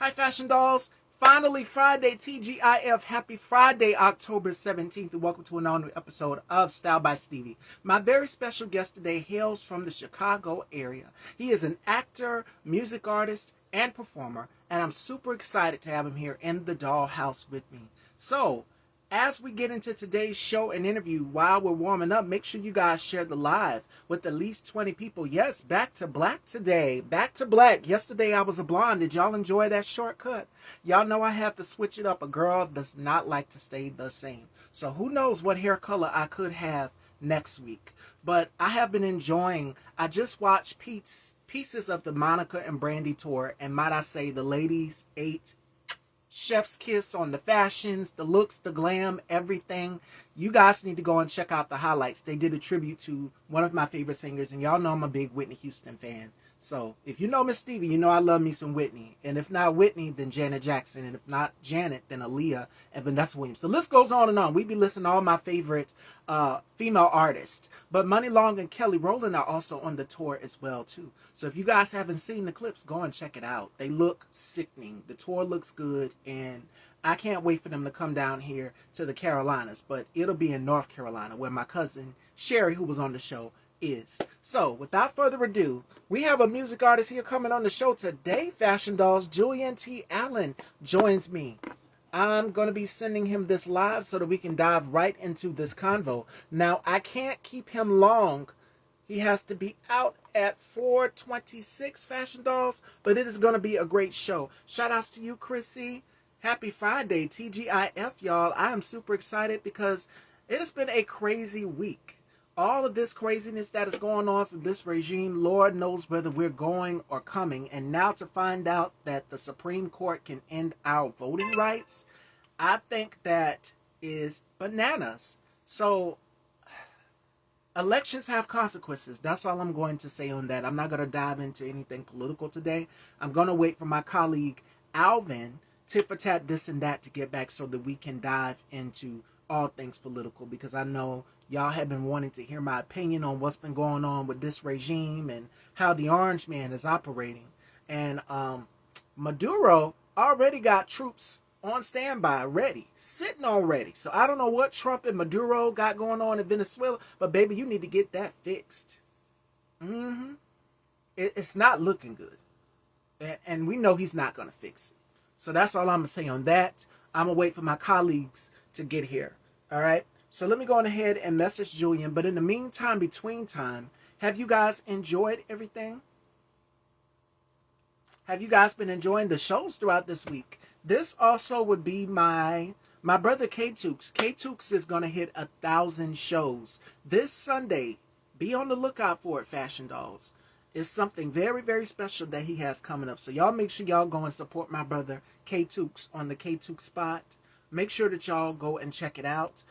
Hi, Fashion Dolls. Finally, Friday, TGIF. Happy Friday, October 17th, and welcome to an all new episode of Style by Stevie. My very special guest today hails from the Chicago area. He is an actor, music artist, and performer, and I'm super excited to have him here in the dollhouse with me. So, as we get into today's show and interview, while we're warming up, make sure you guys share the live with at least 20 people. Yes, back to black today. Back to black. Yesterday I was a blonde. Did y'all enjoy that shortcut? Y'all know I have to switch it up. A girl does not like to stay the same. So who knows what hair color I could have next week. But I have been enjoying, I just watched pieces of the Monica and Brandy tour, and might I say the ladies ate chef's kiss on the fashions, the looks, the glam, everything. You guys need to go and check out the highlights. They did a tribute to one of my favorite singers, and y'all know I'm a big Whitney Houston fan. So if you know Miss Stevie, you know I love me some Whitney. And if not Whitney, then Janet Jackson. And if not Janet, then Aaliyah and Vanessa Williams. The list goes on and on. We be listening to all my favorite female artists. But Money Long and Kelly Rowland are also on the tour as well, too. So if you guys haven't seen the clips, go and check it out. They look sickening. The tour looks good. And I can't wait for them to come down here to the Carolinas. But it'll be in North Carolina, where my cousin Sherry, who was on the show, is. So, without further ado, we have a music artist here coming on the show today, Fashion Dolls. Julian T. Allen joins me. I'm going to be sending him this live so that we can dive right into this convo. Now, I can't keep him long. He has to be out at 4:26, Fashion Dolls, but it is going to be a great show. Shout outs to you, Chrissy. Happy Friday, TGIF, y'all. I am super excited because it has been a crazy week. All of this craziness that is going on from this regime, Lord knows whether we're going or coming. And now to find out that the Supreme Court can end our voting rights, I think that is bananas. So elections have consequences. That's all I'm going to say on that. I'm not going to dive into anything political today. I'm going to wait for my colleague Alvin, tit for tat, this and that, to get back so that we can dive into all things political, because I know y'all have been wanting to hear my opinion on what's been going on with this regime and how the Orange Man is operating. And Maduro already got troops on standby, ready, sitting on ready. So I don't know what Trump and Maduro got going on in Venezuela, but baby, you need to get that fixed. It's not looking good. And we know he's not going to fix it. So that's all I'm going to say on that. I'm going to wait for my colleagues to get here. All right? So let me go on ahead and message Julian. But in the meantime, between time, have you guys enjoyed everything? Have you guys been enjoying the shows throughout this week? This also would be my brother K-Tooks. K-Tooks is going to hit 1,000 shows this Sunday. Be on the lookout for it, Fashion Dolls. It's something very, very special that he has coming up. So y'all make sure y'all go and support my brother K-Tooks on the K-Tooks spot. Make sure that y'all go and check it out.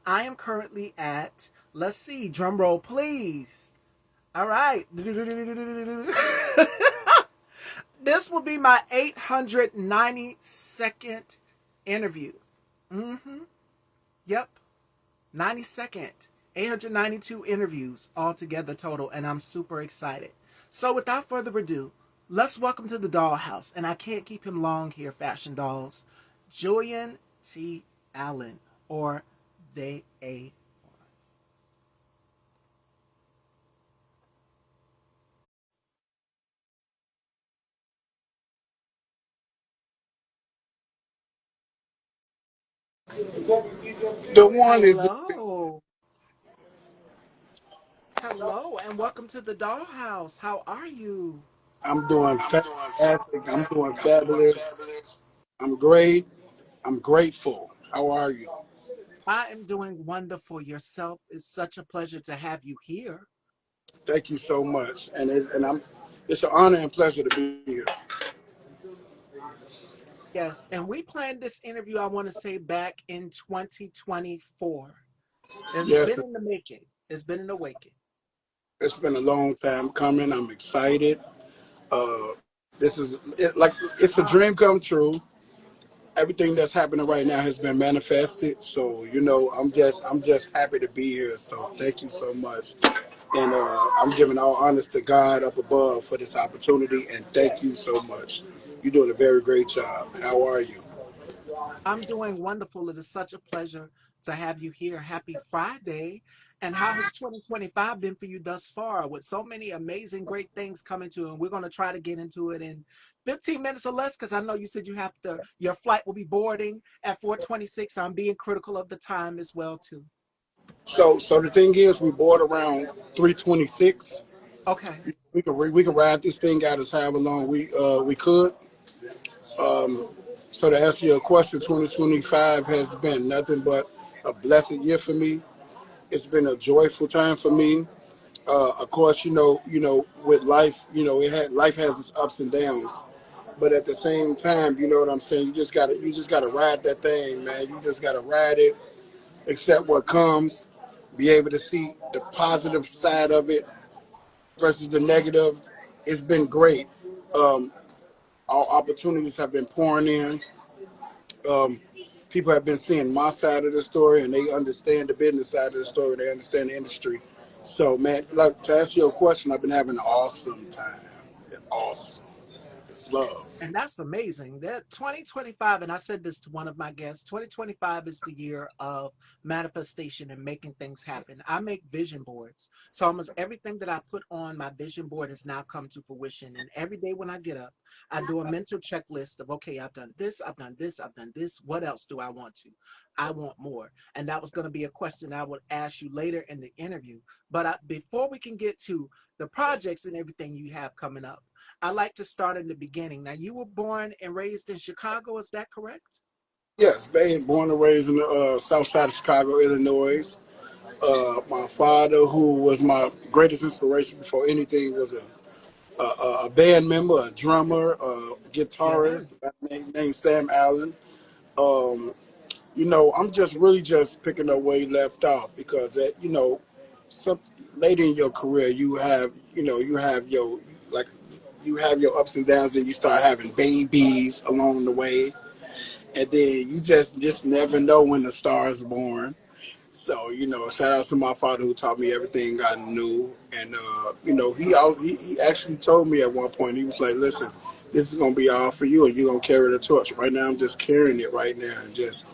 I am currently at, let's see, drum roll please. All right. This will be my 892nd interview. Yep. 92nd. 892 interviews altogether total, and I'm super excited. So without further ado, let's welcome to the dollhouse, and I can't keep him long here, Fashion Dolls, Julian T. Allen, or They A. The one is Hello. Hello, and welcome to the dollhouse. How are you? I'm doing fantastic. I'm doing fabulous. I'm great. I'm grateful. How are you? I am doing wonderful. Yourself. It's such a pleasure to have you here. Thank you so much. It's an honor and pleasure to be here. Yes, and we planned this interview, I want to say, back in 2024. It's Yes, been in the making. It's been in the waking. it's been a long time coming. I'm excited. It's a dream come true. Everything that's happening right now has been manifested. So I'm just happy to be here. So thank you so much. And I'm giving all honors to God up above for this opportunity. And thank you so much. You're doing a very great job. How are you? I'm doing wonderful. It is such a pleasure to have you here. Happy Friday. And how has 2025 been for you thus far with so many amazing, great things coming to you? And we're going to try to get into it in 15 minutes or less because I know you said you have to, your flight will be boarding at 4:26. I'm being critical of the time as well, too. So the thing is, we board around 3:26. Okay. We can ride this thing out as however long we could. So to answer your question, 2025 has been nothing but a blessed year for me. It's been a joyful time for me. Of course, with life, life has its ups and downs. But at the same time, you know what I'm saying. You just gotta ride that thing, man. You just gotta ride it, accept what comes, be able to see the positive side of it versus the negative. It's been great. Um, our opportunities have been pouring in. Um, People have been seeing my side of the story, and they understand the business side of the story. They understand the industry. So, man, like to answer your question, I've been having an awesome time. Awesome. It's love. And that's amazing. That 2025, and I said this to one of my guests, 2025 is the year of manifestation and making things happen. I make vision boards. So almost everything that I put on my vision board has now come to fruition. And every day when I get up, I do a mental checklist of, okay, I've done this, I've done this, I've done this. What else do I want to? I want more. And that was going to be a question I would ask you later in the interview. But before we can get to the projects and everything you have coming up, I like to start in the beginning. Now, you were born and raised in Chicago, is that correct? Yes, born and raised in the south side of Chicago, Illinois. My father, who was my greatest inspiration before anything, was a band member, a drummer, a guitarist Yes. named Sam Allen. Um, I'm just really just picking up where he left off because some later in your career, like you have your ups and downs, and you start having babies along the way, and then you just never know when the star is born. So shout out to my father who taught me everything I knew, and he actually told me at one point, he was like, "Listen, this is gonna be all for you, and you're gonna carry the torch." Right now, I'm just carrying it right now, and just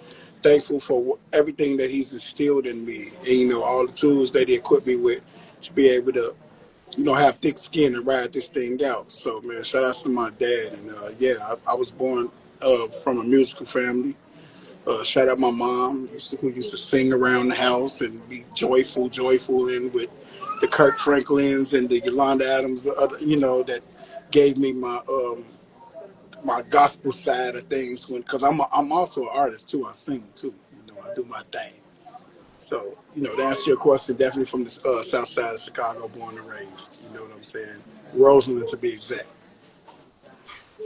thankful for everything that he's instilled in me, and all the tools that he equipped me with to be able to have thick skin and ride this thing out. So man, shout outs to my dad, and yeah, I was born from a musical family. Shout out my mom, who used to sing around the house and be joyful in with the Kirk Franklins and the Yolanda Adams, that gave me my gospel side of things. Because I'm also an artist too. I sing too. I do my thing. So to answer your question, definitely from the south side of Chicago, born and raised. You know what I'm saying? Roseland to be exact.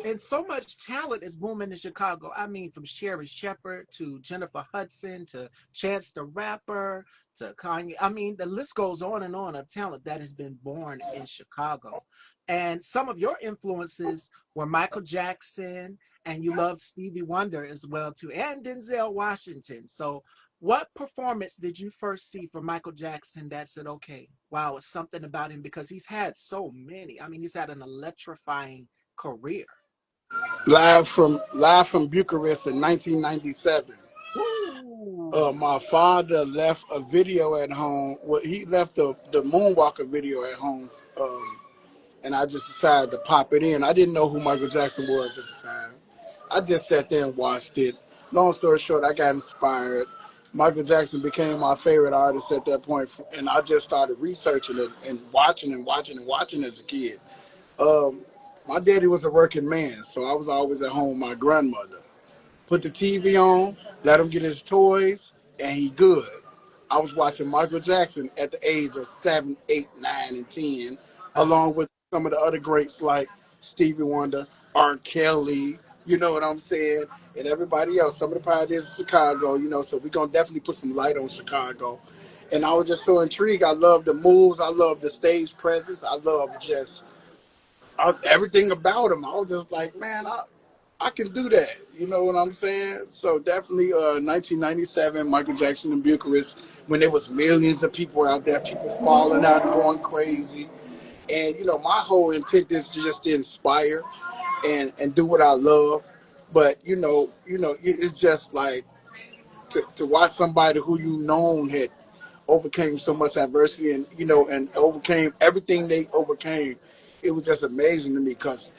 And so much talent is booming in Chicago. I mean, from Sherry Shepherd to Jennifer Hudson to Chance the Rapper to Kanye. I mean, the list goes on and on of talent that has been born in Chicago. And some of your influences were Michael Jackson, and you loved Stevie Wonder as well too, and Denzel Washington. So, what performance did you first see from Michael Jackson that said, "Okay, wow, it's something about him"? Because he's had so many. I mean, he's had an electrifying career. Live from Bucharest in 1997. Ooh. My father left a video at home. Well, he left the Moonwalker video at home, and I just decided to pop it in. I didn't know who Michael Jackson was at the time. I just sat there and watched it. Long story short, I got inspired. Michael Jackson became my favorite artist at that point, and I just started researching it and watching as a kid. Um, my daddy was a working man, so I was always at home with my grandmother. Put the TV on, let him get his toys, and he good. I was watching Michael Jackson at the age of 7, 8, 9, and 10, Uh-huh. along with some of the other greats like Stevie Wonder, R. Kelly, you know what I'm saying, and everybody else. Some of the pioneers of Chicago, so we're going to definitely put some light on Chicago. And I was just so intrigued. I love the moves. I love the stage presence. I love just everything about him. I was just like, man, I can do that. You know what I'm saying? So definitely 1997, Michael Jackson in Bucharest, when there was millions of people out there, people falling out and going crazy. And my whole intent is just to inspire. and do what I love. But it's just like to watch somebody who you known had overcame so much adversity, and and overcame everything they overcame. It was just amazing to me because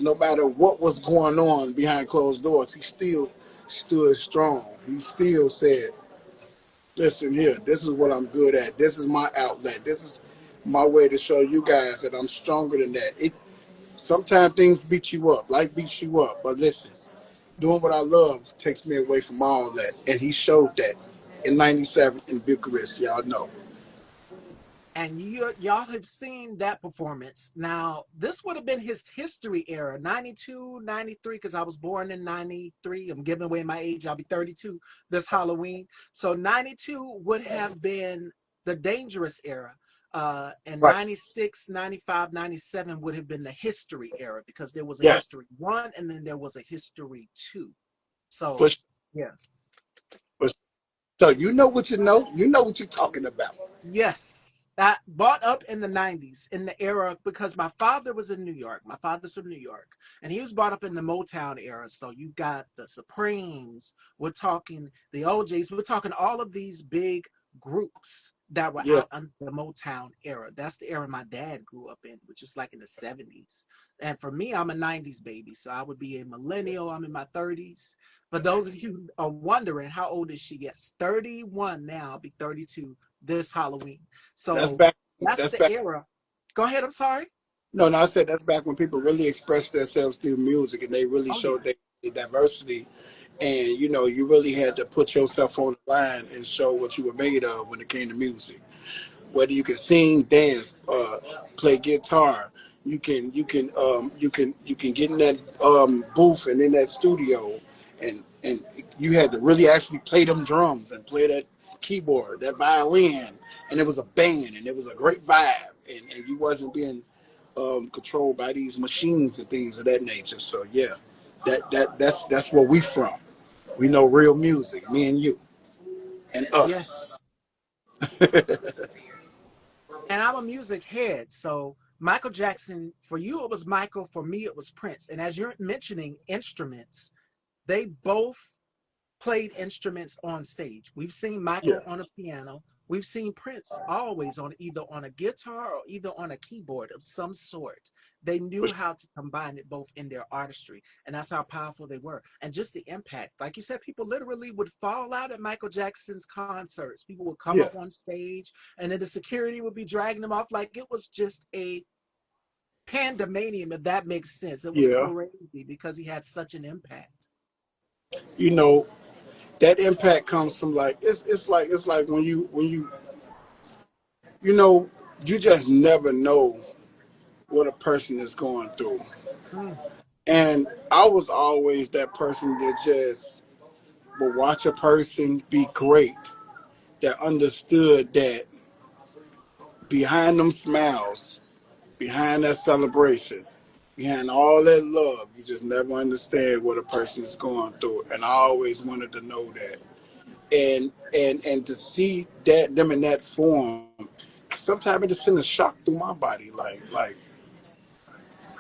no matter what was going on behind closed doors, he still stood strong. He still said, "Listen here, this is what I'm good at. This is my outlet. This is my way to show you guys that I'm stronger than that." It Sometimes things beat you up, life beats you up, but listen, doing what I love takes me away from all that. And he showed that in '97 in Bucharest, y'all know. And y'all have seen that performance. Now, this would have been his history era, 92, 93, because I was born in 93. I'm giving away my age. I'll be 32 this Halloween. So 92 would have been the dangerous era. And Right. 96, 95, 97 would have been the history era because there was a Yes. history one and then there was a history two. For, So, yeah. for, so you know what you know. You know what you're talking about. Yes, I bought up in the 90s in the era because my father was in New York. My father's from New York, and he was brought up in the Motown era. So you got the Supremes, we're talking the OJs, we're talking all of these big groups that were Yeah, out under the Motown era. That's the era my dad grew up in, which was like in the 70s. And for me, I'm a 90s baby, so I would be a millennial. I'm in my 30s. For those of you who are wondering, how old is she? Yes, 31 now. I'll be 32 this Halloween. that's So back. that's That's the back. era. Go ahead. I'm sorry. No, no, I said that's back when people really expressed themselves through music and they really Oh yeah. showed their diversity. And you really had to put yourself on the line and show what you were made of when it came to music. Whether you can sing, dance, play guitar, you can get in that booth and in that studio, and you had to really actually play them drums and play that keyboard, that violin, and it was a band and it was a great vibe, and you wasn't being controlled by these machines and things of that nature. So yeah, that's where we from. We know real music, me and you and Yes. us. And I'm a music head. So Michael Jackson, for you it was Michael, for me it was Prince. And as you're mentioning instruments, they both played instruments on stage. We've seen Yeah, Michael on a piano. We've seen Prince always on either on a guitar or either on a keyboard of some sort. They for knew sure. how to combine it both in their artistry, and that's how powerful they were. And just the impact, like you said, people literally would fall out at Michael Jackson's concerts. People would come Yeah, up on stage, and then the security would be dragging them off. Like it was just a pandemonium, if that makes sense. It was yeah. crazy because he had such an impact. You know that impact comes from like it's like when you you just never know what a person is going through. Mm, And I was always that person that just would watch a person be great, that understood that behind them smiles, behind that celebration, behind all that love, you just never understand what a person is going through. And I always wanted to know that. And to see that them in that form, sometimes it just sends a shock through my body. Like,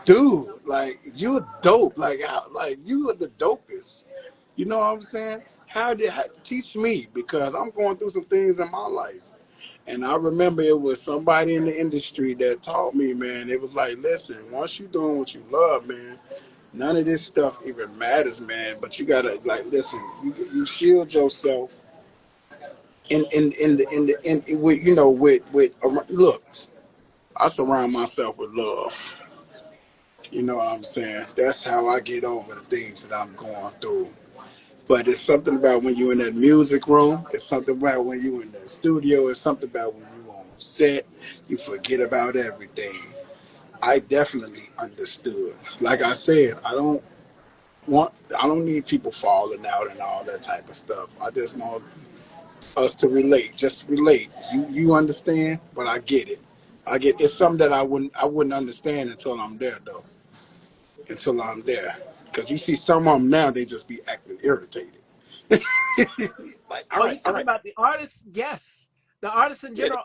dude, like you're dope. Like you are the dopest. You know what I'm saying? Teach me because I'm going through some things in my life. And I remember it was somebody in the industry that taught me, man. It was like, listen, once you're doing what you love, man, none of this stuff even matters, man. But you gotta like, listen, you shield yourself with look. I surround myself with love. You know what I'm saying? That's how I get over the things that I'm going through. But it's something about when you're in that music room. It's something about when you're in that studio. It's something about when you're on set. You forget about everything. I definitely understood. Like I said, I don't need people falling out and all that type of stuff. I just want us to relate. Just relate. You understand, but I get it. It's something that I wouldn't understand until I'm there though. Until I'm there. Because you see some of them now, they just be acting irritated. Like, all Oh, right, you all talking right. about the artists? Yes, the artists in Yeah, general.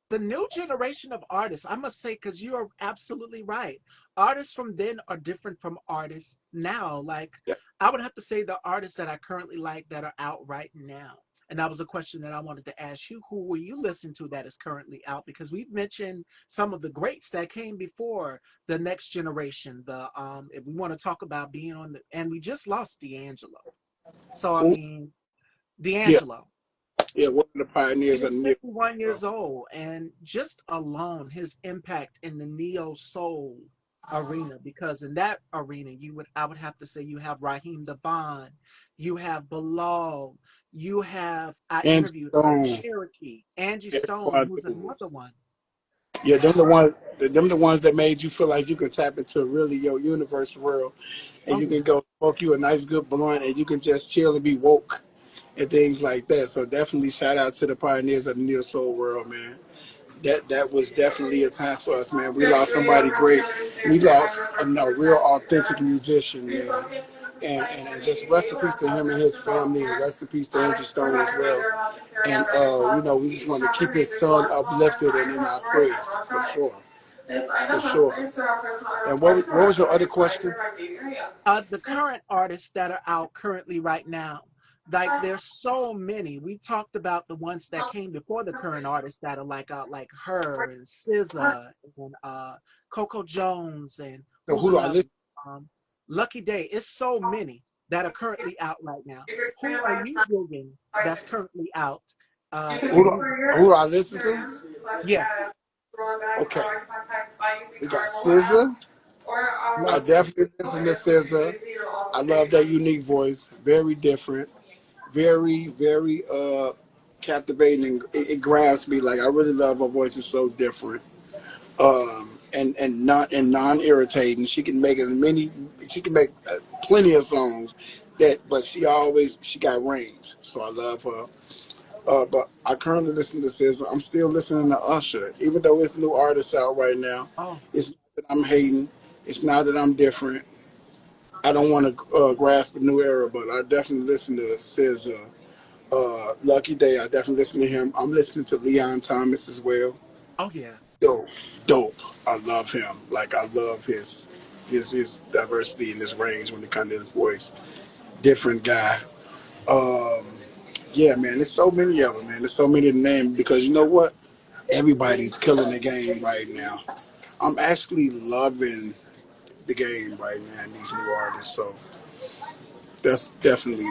The new generation of artists, I must say, because you are absolutely right. Artists from then are different from artists now. Like, Yeah. I would have to say the artists that I currently like that are out right now. And that was a question that I wanted to ask you. Who will you listen to that is currently out? Because we've mentioned some of the greats that came before the next generation. The if we want to talk about being on the, and we just lost D'Angelo. So I Who? mean, Yeah, D'Angelo. yeah. One of the He pioneers was of the new. 51 years old, and just alone his impact in the neo soul arena, because in that arena, I would have to say you have Raheem Devon, you have Bilal, you have I And interviewed Stone. Cherokee, Angie Yeah, Stone, quite who's dude. another one. Yeah, them the ones that made you feel like you can tap into really your universe world, and Oh you can yeah. go smoke you a nice good blunt, and you can just chill and be woke and things like that. So definitely shout out to the pioneers of the neo soul world, man. That was definitely a time for us, man. We lost somebody great. We lost a real authentic musician, man. And just rest in peace to him and his family, and rest in peace to Angie Stone as well. And we just want to keep his son uplifted and in our prayers for sure, for sure. And what was your other question? The current artists that are out currently right now, like there's so many. We talked about the ones that came before the current artists that are like out, like her and SZA and Coco Jones, and So who's who do I another, listen? um, Lucky Day. It's so many that are currently out right now. Who are you digging that's currently out Who in do, music? who do I listen to? Yeah, Okay, we got SZA. I love SZA. definitely listen to SZA. I love that unique voice. Very different. Very, very captivating. It grabs me. Like I really love her voice. It's so different. And non irritating. She can make as many. She can make plenty of songs. But she got range. So I love her. But I currently listen to SZA. I'm still listening to Usher, even though it's new artists out right now. Oh, It's not that I'm hating. It's not that I'm different. I don't want to grasp a new era, but I definitely listen to SZA. Lucky Day, I definitely listen to him. I'm listening to Leon Thomas as well. oh yeah. Dope, dope. I love him. Like I love his diversity and his range when it comes to his voice. Different guy. Um, yeah, man. There's so many of them, man. There's so many to name because you know what? Everybody's killing the game right now. I'm actually loving the game right now. And these new artists, so that's definitely.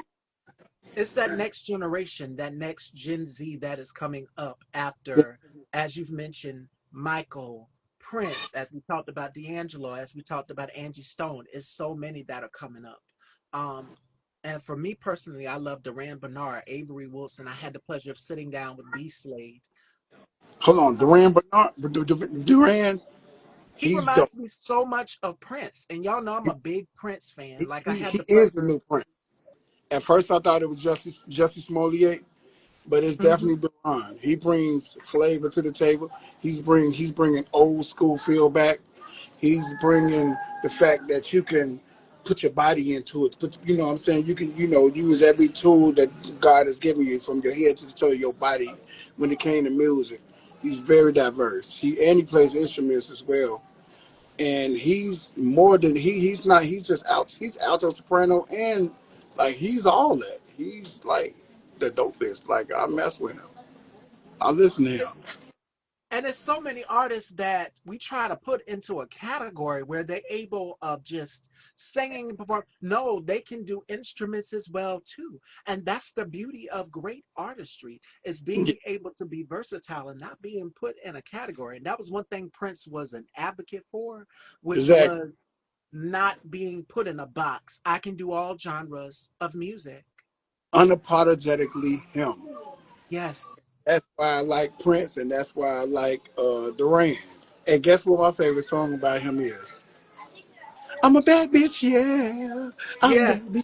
It's that next generation, that next Gen Z that is coming up after, as you've mentioned, Michael, Prince, as we talked about D'Angelo, as we talked about Angie Stone. Is so many that are coming up. Um, and for me personally, I love Duran Bernard, Avery Wilson. I had the pleasure of sitting down with B Slade. Hold on, Duran Bernard, Duran. He He's dope. reminds me so much of Prince, and y'all know I'm a big Prince fan. Like I had He the is the pleasure. new Prince. At first, I thought it was Justice Smollett, but it's Mhm. definitely Duran. He brings flavor to the table. He's bringing old school feel back. He's bringing the fact that you can put your body into it. You know what I'm saying? You can, use every tool that God has given you from your head to the toe of your body when it came to music. He's very diverse. He plays instruments as well. And he's more than he's not he's just out he's alto soprano and like he's all that. He's like the dopest. Like I mess with him. I listen to him. And there's so many artists that we try to put into a category where they're able of just singing and perform. No, they can do instruments as well too. And that's the beauty of great artistry, is Yeah, being able to be versatile and not being put in a category. And that was one thing Prince was an advocate for, which exactly. was not being put in a box. I can do all genres of music. Unapologetically him. Yes. That's why I like Prince and that's why I like Duran. And guess what my favorite song about him is? I'm a bad bitch, yeah. I'm that Yes. bitch.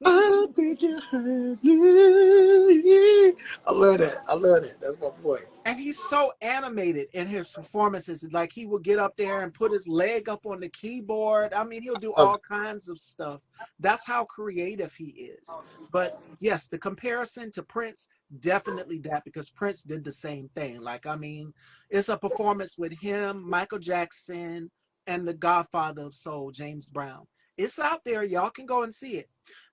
I don't think you heard me. I love that. I love that. That's my boy. And he's so animated in his performances. Like he will get up there and put his leg up on the keyboard. I mean, he'll do Love all it. kinds of stuff. That's how creative he is. But yes, the comparison to Prince, definitely that, because Prince did the same thing. Like, I mean, it's a performance with him, Michael Jackson, and the Godfather of Soul, James Brown. It's out there. Y'all can go and see it.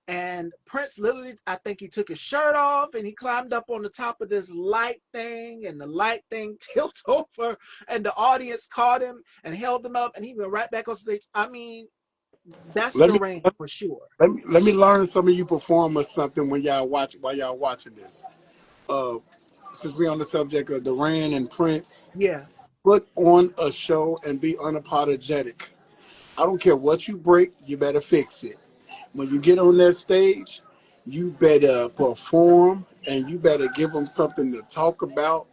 And Prince literally, I think he took his shirt off and he climbed up on the top of this light thing, and the light thing tilted over, and the audience caught him and held him up, and he went right back on stage. I mean, that's Let the me range for sure. let me learn some of you perform or something when y'all watch while y'all watching this. Uh, since we on the subject of Duran and Prince, Yeah. put on a show and be unapologetic. I don't care what you break, you better fix it. When you get on that stage, you better perform and you better give them something to talk about.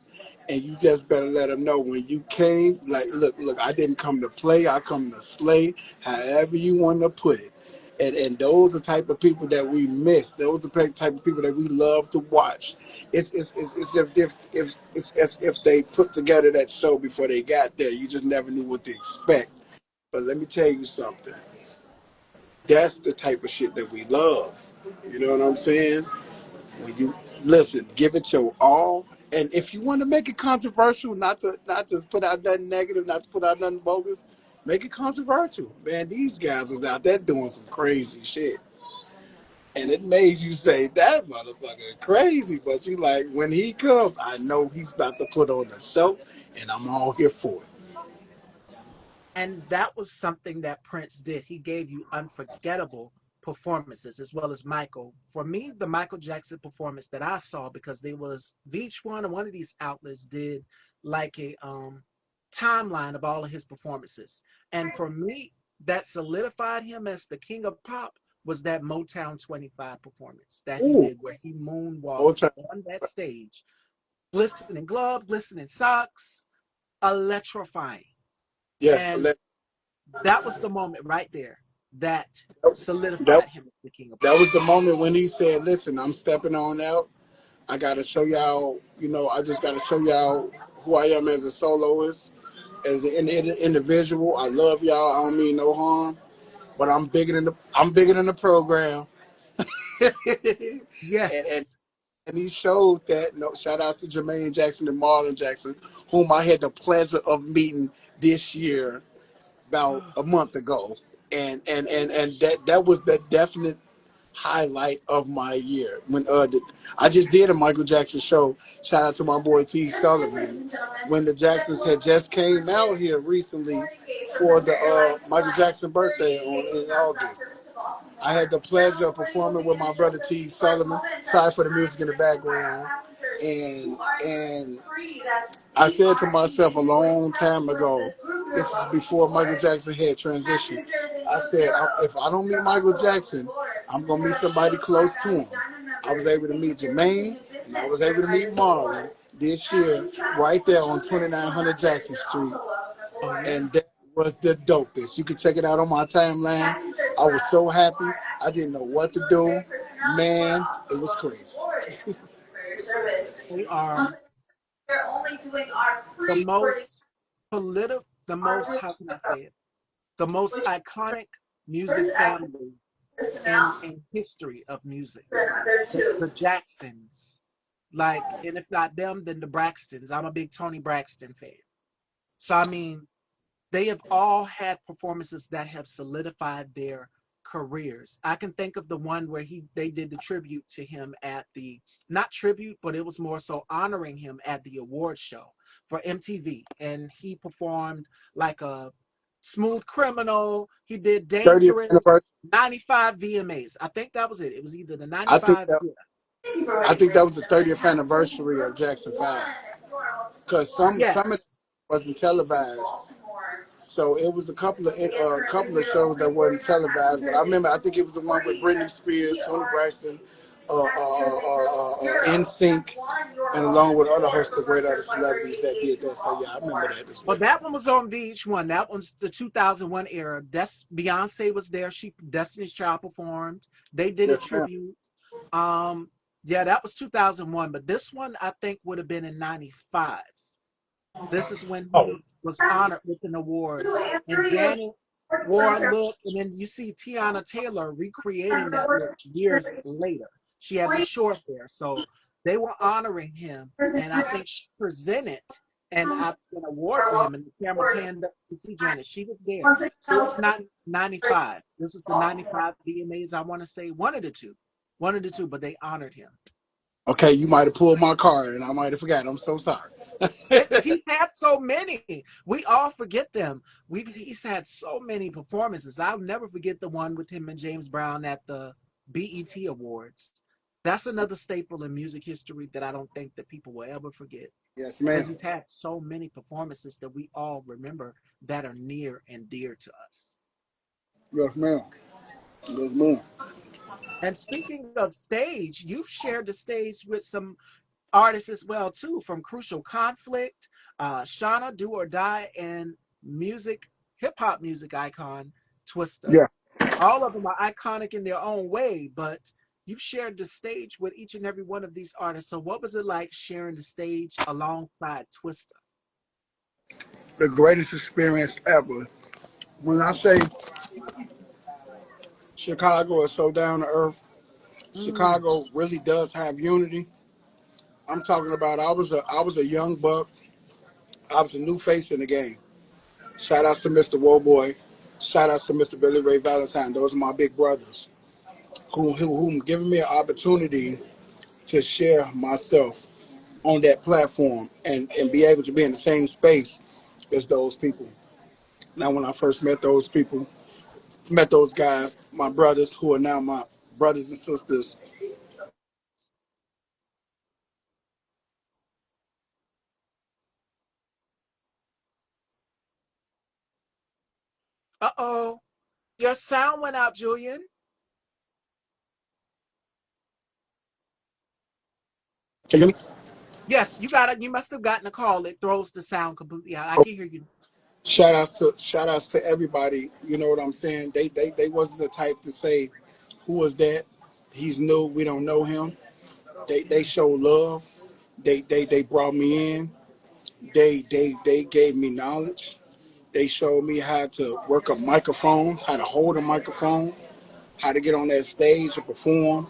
And you just better let them know when you came, like, look, I didn't come to play, I come to slay, however you want to put it. And those are the type of people that we miss. Those are the type of people that we love to watch. It's if it's as if they put together that show before they got there. You just never knew what to expect. But let me tell you something. That's the type of shit that we love. You know what I'm saying? When you listen, give it your all. And if you want to make it controversial, not to put out nothing negative, not to put out nothing bogus, make it controversial. Man, these guys was out there doing some crazy shit. And it made you say, that motherfucker crazy. But you like, when he comes, I know he's about to put on a show, and I'm all here for it. And that was something that Prince did. He gave you unforgettable performances, as well as Michael. For me, the Michael Jackson performance that I saw, because there was VH1 and one of these outlets did like a timeline of all of his performances. And for me, that solidified him as the king of pop was that Motown 25 performance that he Ooh, did, where he moonwalked old time. on that stage, glistening glove, glistening socks, electrifying. Yes, And that was the moment right there that that, solidified him as the king of that pop. was the moment when he said, listen, I'm stepping on out. I got to show y'all, I just got to show y'all who I am as a soloist, as an individual. I love y'all. I don't mean no harm, but I'm bigger than the program. and Yes. and he showed that. No, shout outs to Jermaine Jackson and Marlon Jackson, whom I had the pleasure of meeting this year about a month ago, and that was the definite highlight of my year when I just did a Michael Jackson show. Shout out to my boy T Sullivan when the Jacksons had just came out here recently for the Michael Jackson birthday in August. I had the pleasure of performing with my brother T Sullivan. Sorry for the music in the background, and I said to myself a long time ago, this is before Michael Jackson had transitioned. I said, if I don't meet Michael Jackson, I'm going to meet somebody close to him. I was able to meet Jermaine, and I was able to meet Marlon this year, right there on 2900 Jackson Street. Oh yeah. And that was the dopest. You can check it out on my timeline. I was so happy. I didn't know what to do. Man, it was crazy. They are the most political, the most, how can I say it? The most iconic music family in history of music. The Jacksons. Like, and if not them, then the Braxtons. I'm a big Tony Braxton fan. So I mean, they have all had performances that have solidified their careers. I can think of the one where they did the tribute to him at the, not tribute, but it was more so honoring him at the award show for MTV, and he performed like a Smooth Criminal. He did 30th Dangerous, anniversary. 95 VMAs. I think that was it. It was either the I think 95, that yeah. I think that was the 30th anniversary of Jackson 5. Because some of it Yes. wasn't televised. So it was a couple of shows that wasn't televised. But I remember, I think it was the one with Britney Spears, Tony Braxton, NSYNC, and along with other hosts of great other celebrities that did that. So yeah, I remember that as Well, well. that one was on VH1. That one's the 2001 era. That's Beyonce was there. She Destiny's Child performed. They did a Yes, ma'am. tribute. Um, yeah, that was 2001. But this one I think would have been in '95. This is when he Oh, was honored with an award. And Janet wore a look, and then you see Tiana Taylor recreating that look years later. She had the short hair, so they were honoring him, and I think she presented an award for him. And the camera panned up to see Janet; she was there. So it was not 95. This is the '95 VMAs. I want to say one of the two, but they honored him. okay. You might have pulled my card, and I might have forgot. I'm so sorry. He had so many. We all forget them. He's had so many performances. I'll never forget the one with him and James Brown at the BET Awards. That's another staple in music history that I don't think that people will ever forget Yes, because ma'am. he's had so many performances that we all remember that are near and dear to us. Yes, ma'am. Yes, ma'am. And speaking of stage, you've shared the stage with some artists as well too, from Crucial Conflict, Shauna Do or Die, and music hip hop music icon Twista. Yeah. All of them are iconic in their own way, but you've shared the stage with each and every one of these artists. So what was it like sharing the stage alongside Twista? The greatest experience ever. When I say Chicago is so down to earth, Mm, Chicago really does have unity. I'm talking about I was a young buck. I was a new face in the game. Shout outs to Mr. Woboy. Shout outs to Mr. Billy Ray Valentine. Those are my big brothers who giving me an opportunity to share myself on that platform and be able to be in the same space as those people. Now, when I first met those guys, my brothers who are now my brothers and sisters. uh-oh, your sound went out, Julian. Can you hear me? Yes, you got it. You must have gotten a call. It throws the sound completely out. I can hear you. Shout outs to everybody. You know what I'm saying? They wasn't the type to say, "Who was that? He's new. We don't know him." They showed love. They brought me in. They gave me knowledge. They showed me how to work a microphone, how to hold a microphone, how to get on that stage and perform,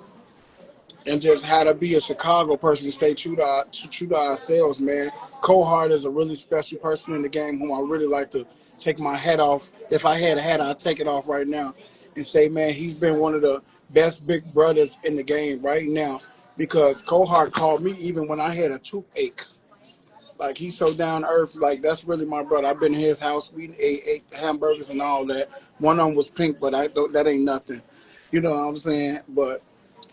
and just how to be a Chicago person, stay true to ourselves, man. Cohart is a really special person in the game whom I really like to take my hat off. If I had a hat, I'd take it off right now and say, man, he's been one of the best big brothers in the game right now because Cohart called me even when I had a toothache. Like he's so down to earth. Like that's really my brother. I've been in his house. We ate hamburgers and all that. One of them was pink, but that ain't nothing. You know what I'm saying? But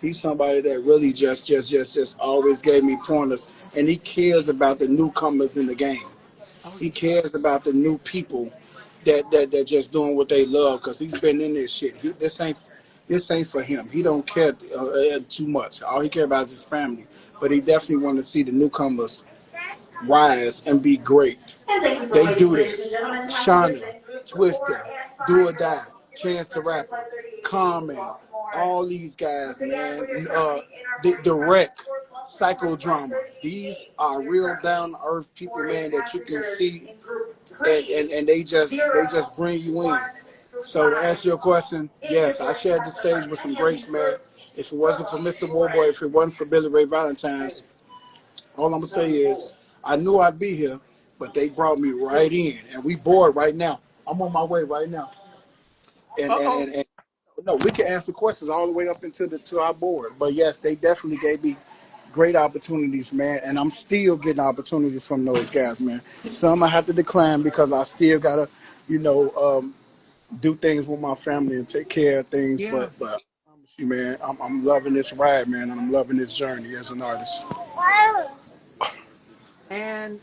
he's somebody that really just always gave me pointers, and he cares about the newcomers in the game. Oh He yeah. cares about the new people that just doing what they love because he's been in this shit. This ain't for him. He don't care too much. All he care about is his family. But he definitely want to see the newcomers rise and be great. They do this. Shauna, Twister, Do or Die, Chance the Rapper, Common, all these guys, man. The Wreck, Psychodrama. These are real down to earth people, man, that you can see, and they just bring you in. So to answer your question, yes, I shared the stage with some greats, man. If it wasn't for Mr. Warboy, if it wasn't for Billy Ray Valentine's, all I'm gonna say is I knew I'd be here, but they brought me right in, and we bored right now. I'm on my way right now, and and Uh-oh. and, and no, we can answer questions all the way up into the to our board. But yes, they definitely gave me great opportunities, man, and I'm still getting opportunities from those guys, man. Some I have to decline because I still gotta, you know, do things with my family and take care of things. Yeah. But I promise you, man, I'm loving this ride, man, and I'm loving this journey as an artist. And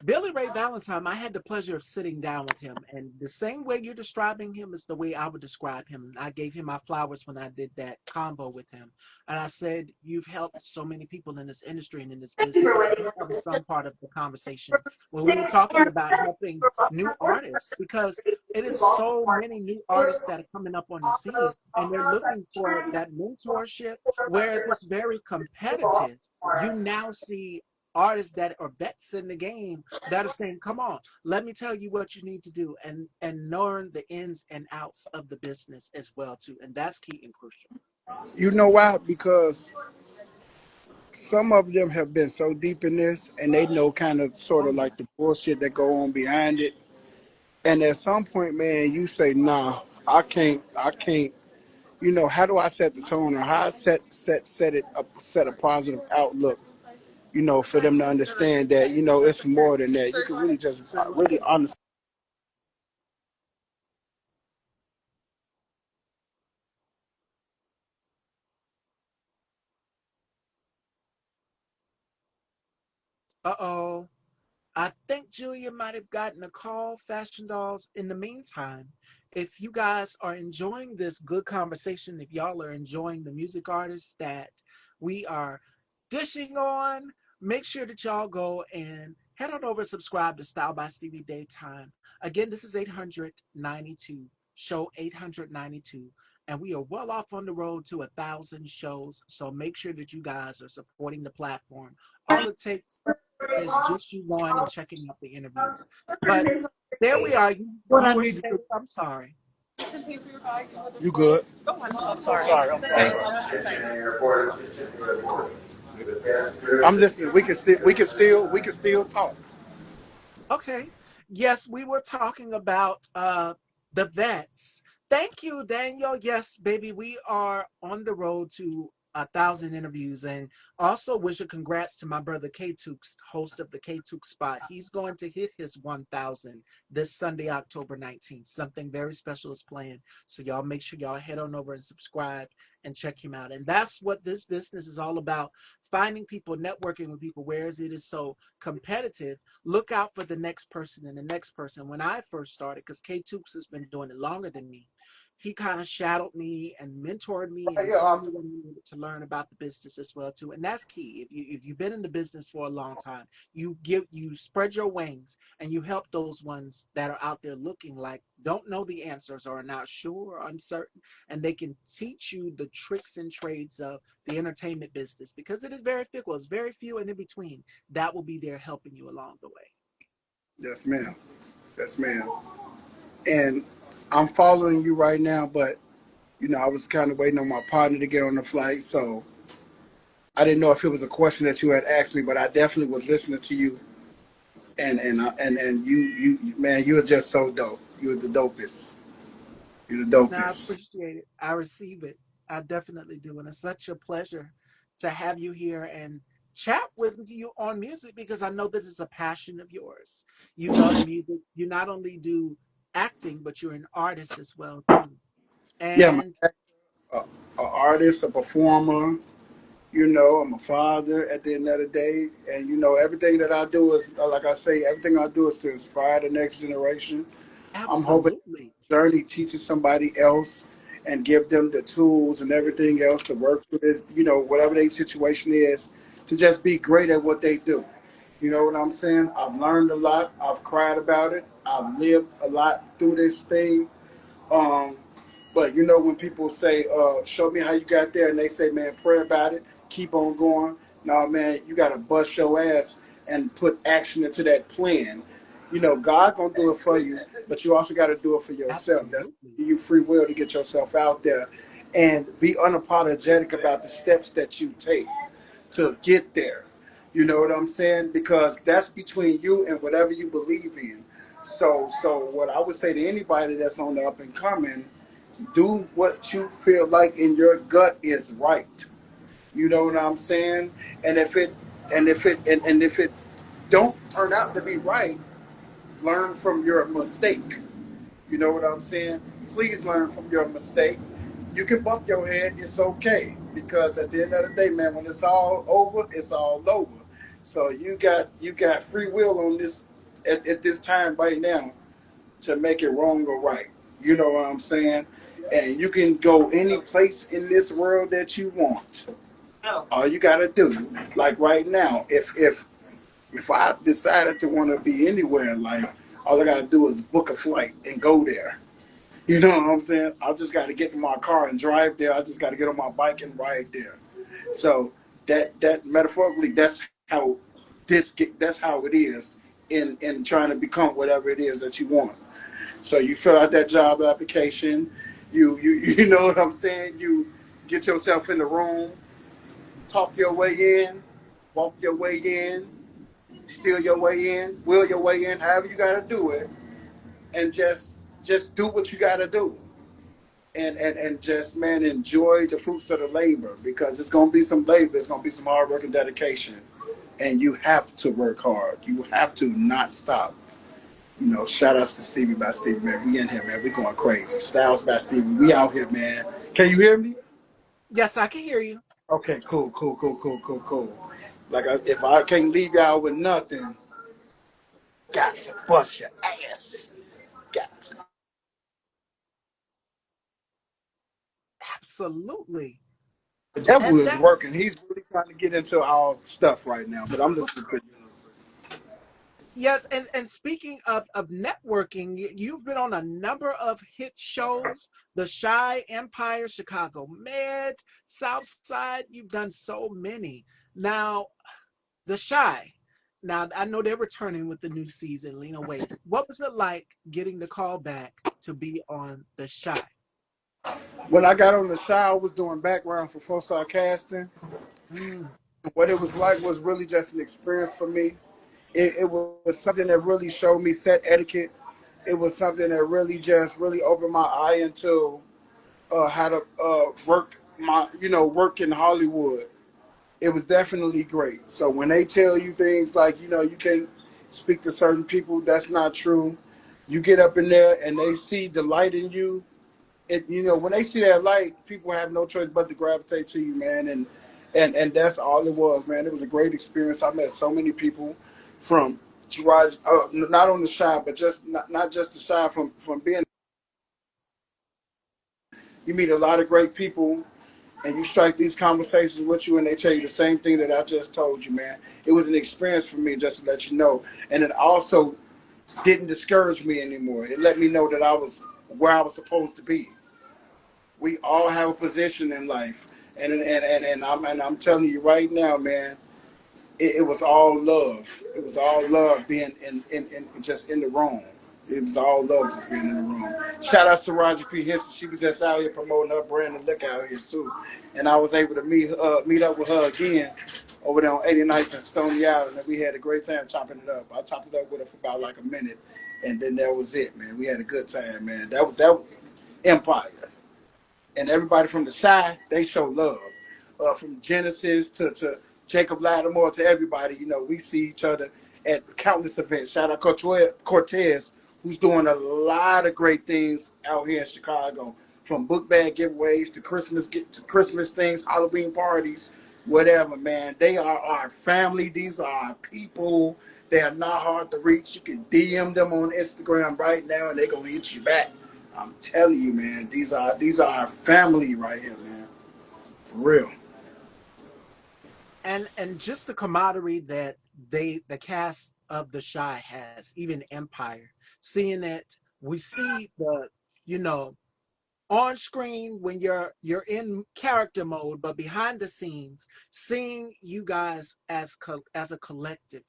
Billy Ray Valentine, I had the pleasure of sitting down with him, and the same way you're describing him is the way I would describe him. I gave him my flowers when I did that combo with him, and I said, "You've helped so many people in this industry and in this business." I think that was some part of the conversation when we were talking about helping new artists, because it is so many new artists that are coming up on the scene, and they're looking for that mentorship. Whereas it's very competitive, you now see artists that are vets in the game that are saying, "Come on, let me tell you what you need to do," and learn the ins and outs of the business as well too, and that's key and crucial. You know why? Because some of them have been so deep in this, and they know kind of sort Oh of yeah, like the bullshit that go on behind it. And at some point, man, you say, "Nah, I can't." You know, how do I set the tone, or how I set it up, set a positive outlook? You know, for them to understand that it's more than that. You can really just really honestly. uh-oh, I think Julia might have gotten a call, Fashion Dolls. In the meantime, if you guys are enjoying this good conversation, if y'all are enjoying the music artists that we are dishing on, make sure that y'all go and head on over and subscribe to Style by Stevie Daytime. Again, this is 892, show 892, and we are well off on the road to 1,000 shows. So make sure that you guys are supporting the platform. All it takes is just you going and checking out the interviews. But there we are. What You I were need to saying, do? I'm sorry. You good? I'm sorry. I'm listening. We can still talk. Okay. Yes, we were talking about the vets. Thank you, Daniel. Yes, baby, we are on the road to 1,000 interviews, and also wish a congrats to my brother K Tukes, host of the K Tuke Spot. He's going to hit his 1,000 this Sunday, October 19th. Something very special is planned. So y'all make sure y'all head on over and subscribe and check him out. And that's what this business is all about: finding people, networking with people. Whereas it is so competitive, look out for the next person and the next person. When I first started, because K Tukes has been doing it longer than me, he kind of shadowed me and mentored me and Yeah, told me what I needed to learn about the business as well too. And that's key. If you've been in the business for a long time, you spread your wings and you help those ones that are out there looking like don't know the answers or are not sure or uncertain, and they can teach you the tricks and trades of the entertainment business, because it is very fickle. It's very few and in between that will be there helping you along the way. yes, ma'am. Yes, ma'am. And I'm following you right now, but I was kind of waiting on my partner to get on the flight, so I didn't know if it was a question that you had asked me, but I definitely was listening to you, and man, you were just so dope. You were the dopest. You're the Now, I dopest. appreciate it. I receive it. I definitely do. And it's such a pleasure to have you here and chat with you on music, because I know this is a passion of yours. You love music. You not only do acting, but you're an artist as well too. Yeah, I'm And a artist, a performer. I'm a father at the end of the day, and everything that I do is, like I say, everything I do is to inspire the next generation. I'm hoping absolutely. journey teaches somebody else and give them the tools and everything else to work through this, whatever their situation is, to just be great at what they do. You know what I'm saying? I've learned a lot. I've cried about it. I've lived a lot through this thing. Um, but when people say, "Show me how you got there," and they say, "Man, pray about it, keep on going." No, man, you got to bust your ass and put action into that plan. God gonna do it for you, but you also got to do it for yourself. That's Absolutely. give you free will to get yourself out there and be unapologetic about the steps that you take to get there. You know what I'm saying? Because that's between you and whatever you believe in. So what I would say to anybody that's on the up and coming, do what you feel like in your gut is right. You know what I'm saying? And if it don't turn out to be right, learn from your mistake. You know what I'm saying? Please learn from your mistake. You can bump your head, it's okay. Because at the end of the day, man, when it's all over, it's all over. So you got free will on at this time right now to make it wrong or right. You know what I'm saying? And you can go any place in this world that you want. All you gotta do, like right now, if I decided to want to be anywhere in life, all I gotta do is book a flight and go there. You know what I'm saying? I just got to get in my car and drive there. I just got to get on my bike and ride there. So that metaphorically, that's how it is in trying to become whatever it is that you want. So you fill out that job application. You you know what I'm saying? You get yourself in the room, talk your way in, walk your way in, steal your way in, will your way in, however you got to do it, and just do what you got to do. And just man enjoy the fruits of the labor because it's gonna be some labor, it's gonna be some hard work and dedication, and you have to work hard. You have to not stop. You know, shout outs to Stevie by Stevie, man. We in here, man. We going crazy. Styles by Stevie. We out here, man. Can you hear me? Yes, I can hear you. Okay, cool, cool, cool, cool, cool, cool. Like if I can't leave y'all with nothing, got to bust your ass. Got to. Absolutely. The devil And is that's working. He's really trying to get into our stuff right now, but I'm listening to you. yes, and speaking of networking, you've been on a number of hit shows, The Shy, Empire, Chicago Med, Southside. You've done so many. Now, The Shy. Now, I know they're returning with the new season, Lena Waithe. What was it like getting the call back to be on The Shy? When I got on the show, I was doing background for Four Star Casting. Mm, What it was like was really just an experience for me. It was something that really showed me set etiquette. It was something that really just really opened my eye into how to work in Hollywood. It was definitely great. So when they tell you things like you can't speak to certain people, that's not true. You get up in there and they see the light in you, when they see that light, people have no choice but to gravitate to you, man. And that's all it was, man. It was a great experience. I met so many people from not on the shy, but just not just the shy from being. You meet a lot of great people, and you strike these conversations with you, and they tell you the same thing that I just told you, man. It was an experience for me, just to let you know, and it also didn't discourage me anymore. It let me know that I was where I was supposed to be. We all have a position in life, and I'm telling you right now, man, it was all love. It was all love being in just in the room. It was all love just being in the room. Shout outs to Roger P. History. She was just out here promoting her brand and look out here too. And I was able to meet up with her again over there on 89th and Stony Island, and we had a great time chopping it up. I chopped it up with her for about like a minute, and then that was it, man. We had a good time, man. That Empire and everybody from the side, they show love. From Genesis to Jacob Lattimore to everybody, we see each other at countless events. Shout out Cortez, who's doing a lot of great things out here in Chicago, from book bag giveaways to Christmas things, Halloween parties, whatever. Man, they are our family. These are our people. They are not hard to reach. You can DM them on Instagram right now, and they're gonna hit you back. I'm telling you, man, these are our family right here, man. For real. and just the camaraderie that the cast of The Shy has, even Empire, seeing it, we see the you know on screen when you're in character mode, but behind the scenes, seeing you guys as a collective,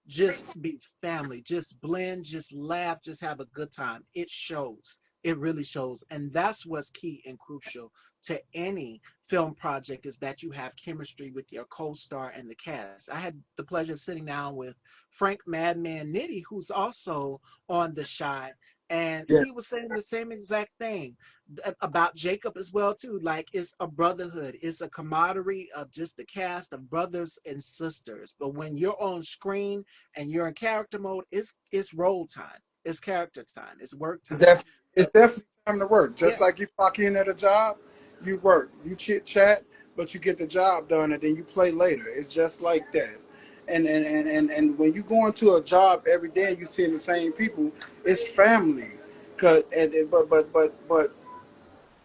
just be family, just blend, just laugh, just have a good time. It shows. It really shows, and that's what's key and crucial to any film project is that you have chemistry with your co-star and the cast. I had the pleasure of sitting down with Frank Madman Nitti, who's also on The Shy, and Yeah, he was saying the same exact thing about Jacob as well too. Like it's a brotherhood, it's a camaraderie of just the cast of brothers and sisters. But when you're on screen and you're in character mode, it's role time, it's character time, it's work it's time. definitely, it's definitely time to work. Yeah, Just like you clock in at a job, you work, you chit chat, but you get the job done, and then you play later. It's just like that. And when you go into a job every day and you seeing the same people, it's family. Cause but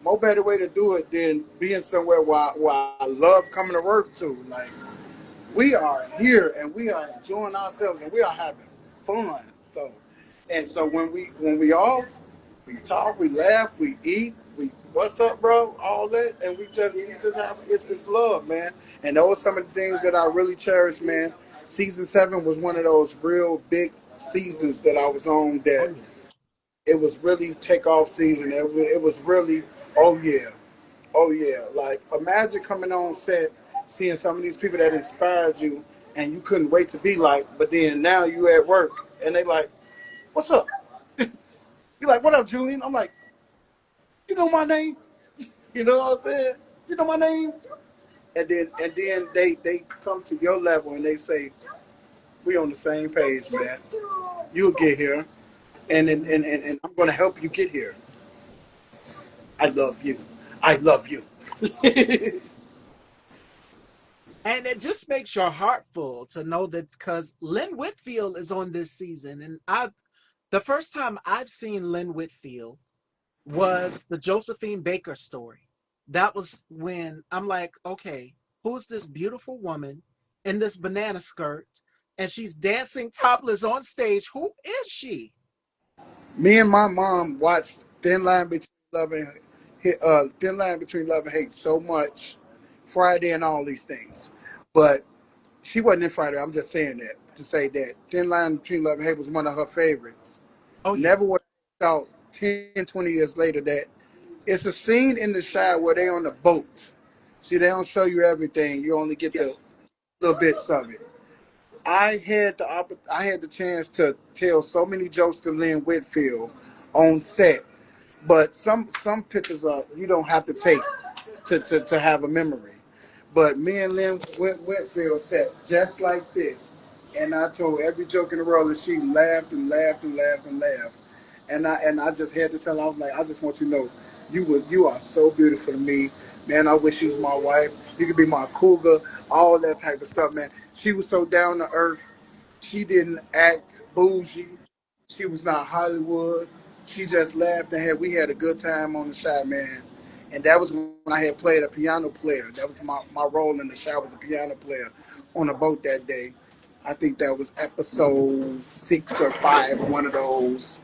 no better way to do it than being somewhere where I love coming to work to. Like we are here and we are enjoying ourselves and we are having fun. So when we off, we talk, we laugh, we eat, we what's up, bro, all that, and we just have it's love, man. And those are some of the things that I really cherish, man. Season 7 was one of those real big seasons that I was on. Oh That yeah. it was really takeoff season. It was really oh yeah, oh yeah. Like imagine coming on set, seeing some of these people that inspired you, and you couldn't wait to be like. But then now you at work, and they like, "What's up?" You're like, "What up, Julian?" I'm like, "You know my name? You know what I'm saying? You know my name?" And then they come to your level and they say, "We on the same page, man. You'll get here, and I'm gonna help you get here. I love you. I love you." And it just makes your heart full to know that because Lynn Whitfield is on this season, and the first time I've seen Lynn Whitfield was the Josephine Baker story. That was when I'm like, okay, who's this beautiful woman in this banana skirt, and she's dancing topless on stage? Who is she? Me and my mom watched Thin Line Between Love and Hate so much, Friday and all these things, but she wasn't in Friday. I'm just saying that to say that Thin Line Between Love and Hate was one of her favorites. Oh yeah, Never would have thought 10, 20 years later that it's a scene in the Shire where they on a boat. See, they don't show you everything. You only get the yes. little bits of it. I had the chance to tell so many jokes to Lynn Whitfield on set, but some pictures are you don't have to take to have a memory. But me and Lynn Whitfield sat just like this, and I told every joke in the world, and she laughed and laughed and laughed and laughed. And I just had to tell her, I was like, I just want you to know, you are so beautiful to me, man. I wish you was my wife. You could be my cougar, all that type of stuff, man. She was so down to earth. She didn't act bougie. She was not Hollywood. She just laughed and we had a good time on the shot, man. And that was when I had played a piano player. That was my role in the show was a piano player on a boat that day. I think that was episode 6 or 5, one of those.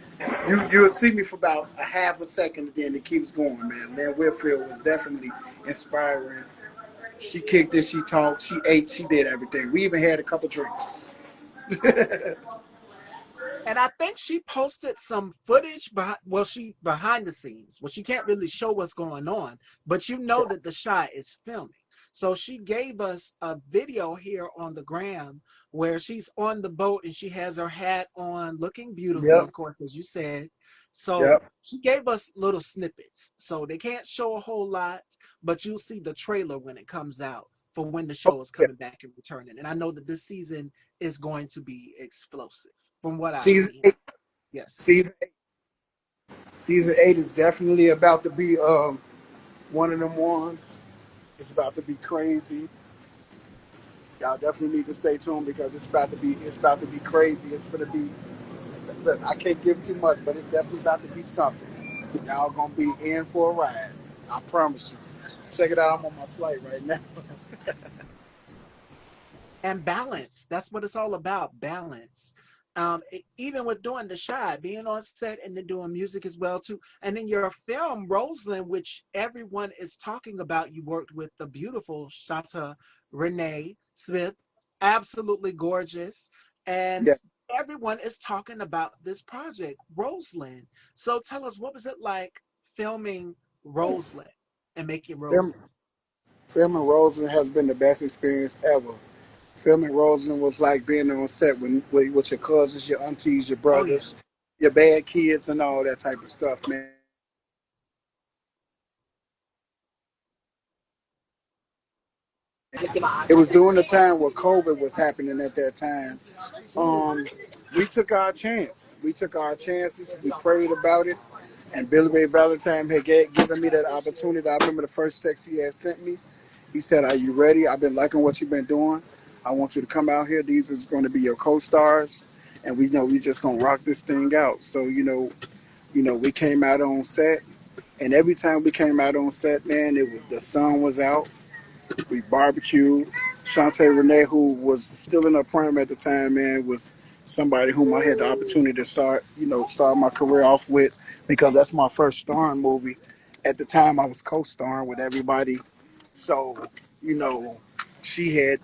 You'll see me for about a half a second, and then it keeps going, man. Lynn Whitfield was definitely inspiring. She kicked it, she talked, she ate, she did everything. We even had a couple drinks. And I think she posted some footage behind the scenes. Well, she can't really show what's going on, but you know that the shot is filming. So she gave us a video here on the gram where she's on the boat and she has her hat on, looking beautiful, Yep, of course, as you said. So yep. she gave us little snippets. So they can't show a whole lot, but you'll see the trailer when it comes out for when the show is Yeah. coming back and returning. And I know that this season is going to be explosive from what I've Season seen. eight, Yes. season season 8 is definitely about to be one of them ones. It's about to be crazy. Y'all definitely need to stay tuned because it's about to be crazy. But I can't give too much, but it's definitely about to be something. Y'all gonna be in for a ride. I promise you. Check it out. I'm on my flight right now. And balance. That's what it's all about, balance. Even with doing the shy, being on set and then doing music as well too. And in your film, Roseland, which everyone is talking about, you worked with the beautiful Shanta Renee Smith, absolutely gorgeous. And Yeah. everyone is talking about this project, Roseland. So tell us, what was it like filming Roseland and making Film, Roseland? filming Roseland has been the best experience ever. Filming Roseland was like being on set with your cousins, your aunties, your Oh yeah. brothers, your bad kids, and all that type of stuff, man. It was during the time where COVID was happening at that time. Um, we took our chance. We took our chances. We prayed about it. And Billy Ray Valentine had given me that opportunity. I remember the first text he had sent me. He said, "Are you ready? I've been liking what you've been doing. I want you to come out here. These is going to be your co-stars, and we know we just gonna rock this thing out. So we came out on set, and every time we came out on set, man, it was the sun was out. We barbecued. Shantae Renee, who was still in her prime at the time, man, was somebody whom I had the opportunity to start my career off with because that's my first starring movie. At the time, I was co-starring with everybody, so you know, she had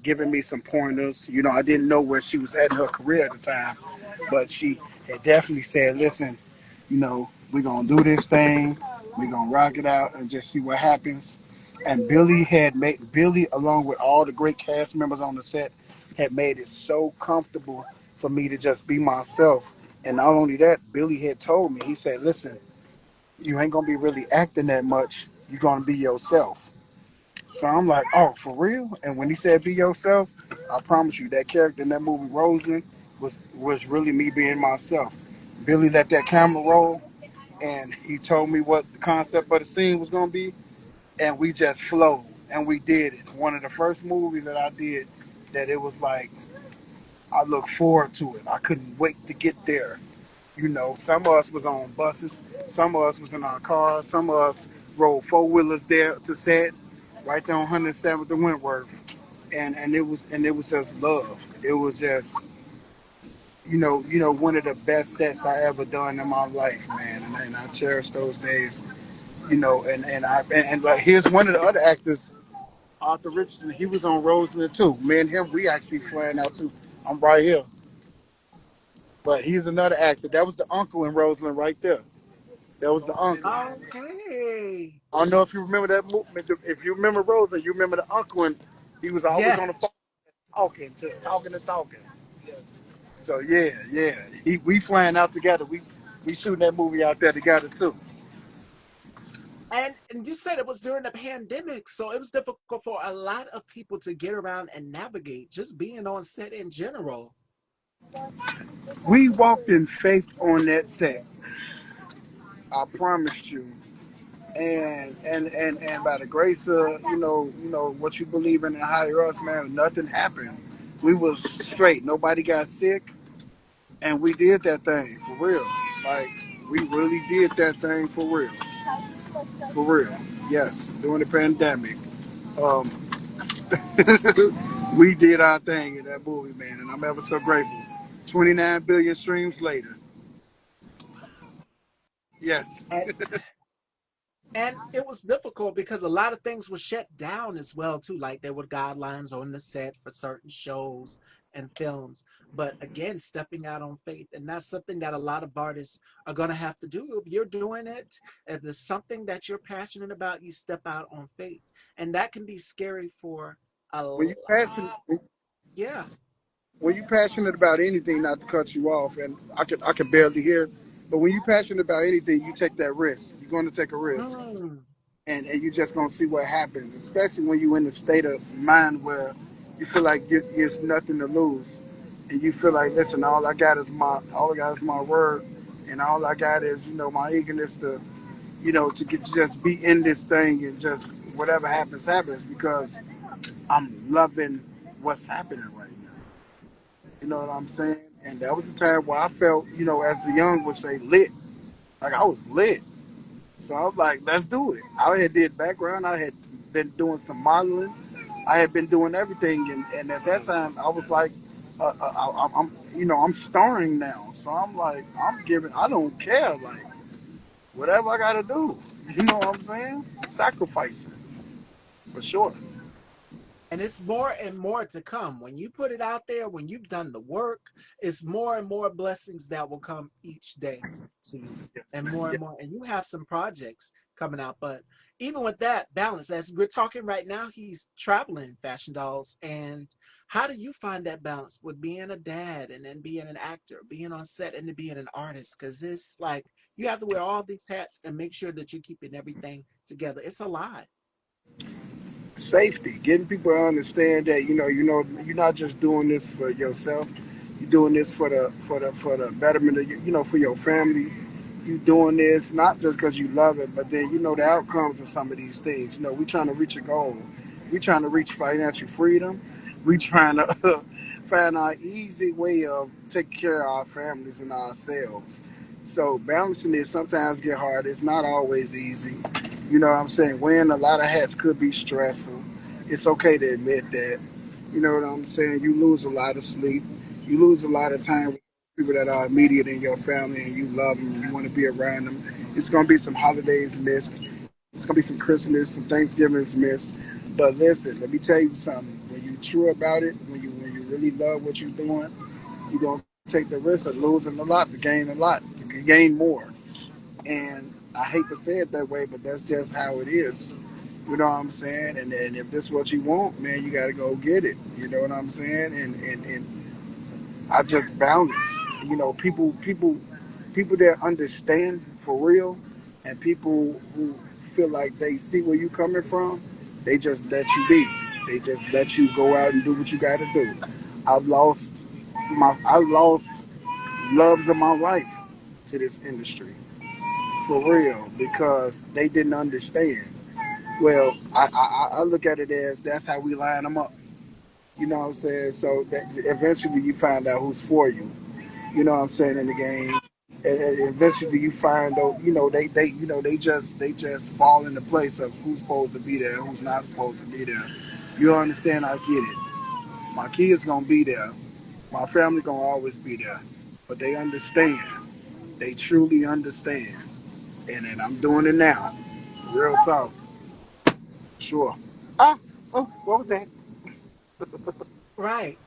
given me some pointers. I didn't know where she was at in her career at the time, but she had definitely said, "Listen, we're gonna do this thing. We're gonna rock it out and just see what happens." And Billy, along with all the great cast members on the set, had made it so comfortable for me to just be myself. And not only that, Billy had told me, he said, "Listen, you ain't gonna be really acting that much. You're gonna be yourself." So I'm like, "Oh, for real?" And when he said "be yourself," I promise you, that character in that movie, Roseland, was really me being myself. Billy let that camera roll, and he told me what the concept of the scene was gonna be, and we just flowed and we did it. One of the first movies that I did that it was like I look forward to it. I couldn't wait to get there. Some of us was on buses, some of us was in our cars, some of us rode four wheelers there to set, right there on 107th and Wentworth, and it was just love. It was just one of the best sets I ever done in my life, man, and I cherish those days. And like here's one of the other actors, Arthur Richardson. He was on Roseland too. Me and him, we actually flying out too. I'm right here. But he's another actor. That was the uncle in Roseland right there. That was the uncle. Okay. I don't know if you remember that movement. If you remember Roseland, you remember the uncle, and he was always Yeah. on the phone talking, just talking and talking. So yeah, yeah. We flying out together. We shooting that movie out there together too. And you said it was during the pandemic, so it was difficult for a lot of people to get around and navigate just being on set in general. We walked in faith on that set. I promise you. And by the grace of what you believe in and higher us, man, nothing happened. We was straight. Nobody got sick, and we did that thing for real. Like we really did that thing for real, for real. Yes, during the pandemic, um, we did our thing in that movie, man, and I'm ever so grateful. 29 billion streams later. Yes. And and it was difficult because a lot of things were shut down as well too. Like there were guidelines on the set for certain shows and films. But again, stepping out on faith, and that's something that a lot of artists are going to have to do. If you're doing it, if there's something that you're passionate about, you step out on faith, and that can be scary for a When you lot. passionate, Yeah. when you passionate about anything, not to cut you off, and I could barely hear, but when you passionate about anything, you take that risk. You're going to take a risk, Mm. and you're just going to see what happens. Especially when you're in the state of mind where you feel like there's nothing to lose, and you feel like, listen, all I got is my word, and all I got is my eagerness to to get to just be in this thing and just whatever happens happens because I'm loving what's happening right now. You know what I'm saying? And that was a time where I felt, as the young would say, lit. Like I was lit. So I was like, let's do it. I had did background. I had been doing some modeling. I had been doing everything, and at that time I was like, I'm starring now. So I'm like, I'm giving. I don't care. Like whatever I got to do. You know what I'm saying? Sacrificing for sure. And it's more and more to come. When you put it out there, when you've done the work, it's more and more blessings that will come each day to you. Yes, And more yeah. and more. And you have some projects coming out. But even with that balance, as we're talking right now, he's traveling Fashion Dolls. And how do you find that balance with being a dad and then being an actor, being on set and then being an artist? Because it's like you have to wear all these hats and make sure that you're keeping everything together. It's a lot. Safety, getting people to understand that you're not just doing this for yourself. You're doing this for the betterment of for your family. You doing this not just because you love it, but then the outcomes of some of these things. We trying to reach a goal. We trying to reach financial freedom, We trying to find our easy way of taking care of our families and ourselves. So balancing it sometimes get hard. It's not always easy. You know what I'm saying? Wearing a lot of hats could be stressful. It's okay to admit that. You know what I'm saying? You lose a lot of sleep. You lose a lot of time with people that are immediate in your family and you love them and you want to be around them. It's going to be some holidays missed. It's going to be some Christmas, some Thanksgivings missed. But listen, let me tell you something. When you true about it, when you really love what you're doing, you're going to take the risk of losing a lot, to gain more. And I hate to say it that way, but that's just how it is. You know what I'm saying? And then if this is what you want, man, you got to go get it. You know what I'm saying? And I just balance. You know, people that understand for real, and people who feel like they see where you coming from, they just let you be. They just let you go out and do what you got to do. I've lost I lost loves of my life to this industry for real because they didn't understand. Well, I look at it as that's how we line them up. You know what I'm saying? So that eventually you find out who's for you. You know what I'm saying in the game. And eventually you find out, they just fall into place of who's supposed to be there and who's not supposed to be there. You understand? I get it. My kids gonna be there. My family gonna always be there. But they understand. They truly understand. And I'm doing it now. Real talk. Sure. Ah, oh, what was that? Right.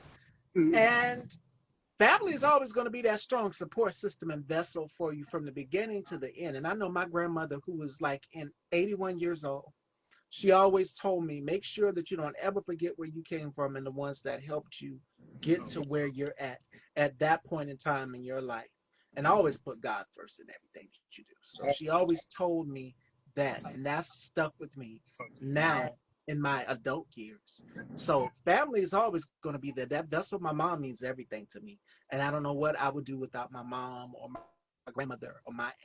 And family is always going to be that strong support system and vessel for you from the beginning to the end. And I know my grandmother, who was like in 81 years old, she always told me, make sure that you don't ever forget where you came from and the ones that helped you get to where you're at that point in time in your life. And I always put God first in everything that you do. So she always told me that, and that's stuck with me now in my adult years. So family is always going to be there. That vessel, my mom means everything to me. And I don't know what I would do without my mom or my grandmother or my aunt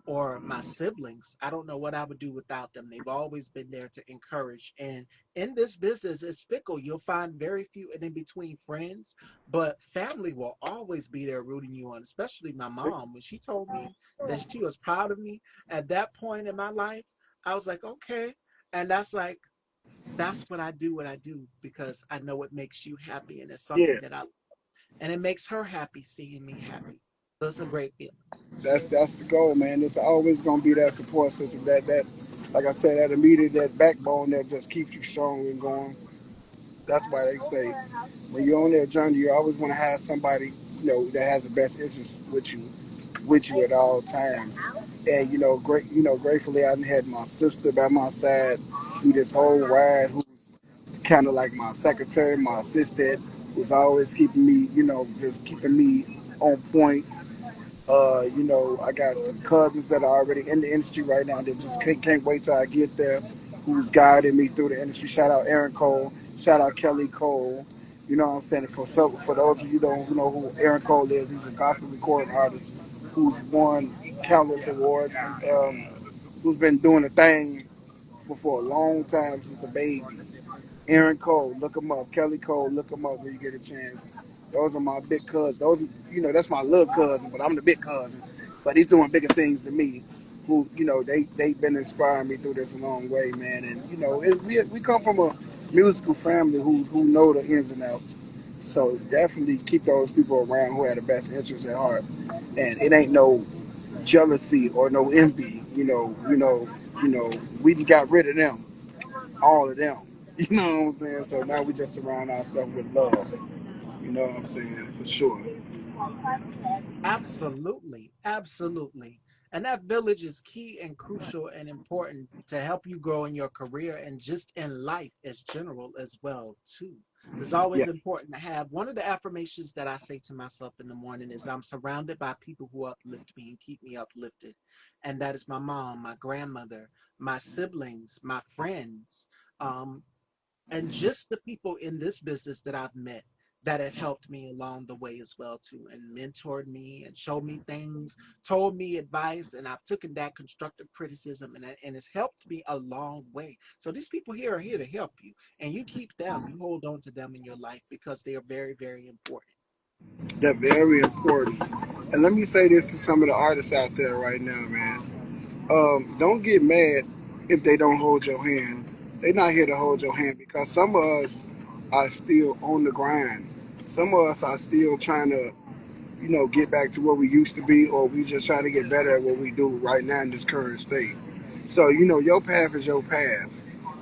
or my siblings. I don't know what I would do without them. They've always been there to encourage. And in this business, it's fickle. You'll find very few and in between friends, but family will always be there rooting you on, especially my mom. When she told me that she was proud of me at that point in my life, I was like, okay. And that's what I do because I know it makes you happy and it's Yeah, something that I and it makes her happy seeing me happy. So it's a great feeling. that's the goal, man. It's always gonna be that support system, that like I said, that immediate, that backbone that just keeps you strong and going. That's why they say when you're on that journey, you always want to have somebody that has the best interest with you at all times. And gratefully, I had my sister by my side through this whole ride, who's kind of like my secretary, my assistant, who's always keeping me, just keeping me on point. I got some cousins that are already in the industry right now that just can't wait till I get there, who's guiding me through the industry. Shout out Aaron Cole, shout out Kelly Cole. You know what I'm saying? For those of you who know who Aaron Cole is, he's a gospel recording artist who's won countless awards and who's been doing the thing for a long time since a baby. Aaron Cole, look him up. Kelly Cole, look him up when you get a chance. Those are my big cousins. That's my little cousin, but I'm the big cousin. But he's doing bigger things than me. Who, they've been inspiring me through this a long way, man. And we come from a musical family who know the ins and outs. So definitely keep those people around who have the best interests at heart. And it ain't no jealousy or no envy. We got rid of them, all of them. You know what I'm saying? So now we just surround ourselves with love. You know what I'm saying? For sure. Absolutely, absolutely. And that village is key and crucial and important to help you grow in your career and just in life as general as well too. It's Yeah. always important to have one of the affirmations that I say to myself in the morning is I'm surrounded by people who uplift me and keep me uplifted. And that is my mom, my grandmother, my siblings, my friends, um, and just the people in this business that I've met that have helped me along the way as well too, and mentored me and showed me things, told me advice, and I've taken that constructive criticism, and it's helped me a long way. So these people here are here to help you, and you keep them, you hold on to them in your life because they are very, very important. They're very important. And let me say this to some of the artists out there right now, man. Don't get mad if they don't hold your hand. They're not here to hold your hand because some of us are still on the grind. Some of us are still trying to, get back to where we used to be, or we just trying to get better at what we do right now in this current state. So, your path is your path.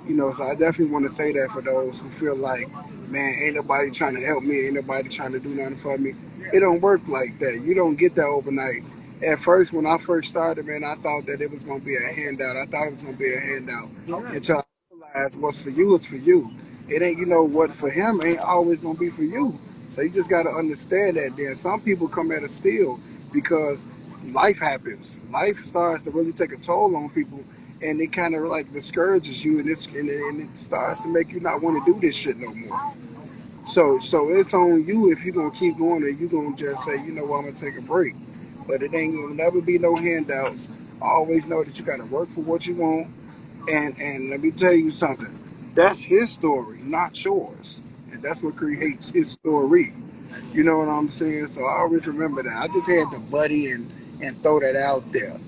So I definitely want to say that for those who feel like, man, ain't nobody trying to help me, ain't nobody trying to do nothing for me. It don't work like that. You don't get that overnight. At first, when I first started, man, I thought that it was going to be a handout. I thought it was going to be a handout Yeah. until I realized what's for you is for you. It ain't, what for him ain't always going to be for you. So you just got to understand that. Then some people come at a steal because life happens. Life starts to really take a toll on people, and it kind of like discourages you, and it starts to make you not want to do this shit no more. So it's on you if you're gonna keep going, or you gonna just say, you know what, I'm gonna take a break. But it ain't gonna never be no handouts. Always know that you gotta work for what you want. And let me tell you something. That's his story, not yours. And that's what creates his story. You know what I'm saying? So I always remember that. I just had to buddy and throw that out there.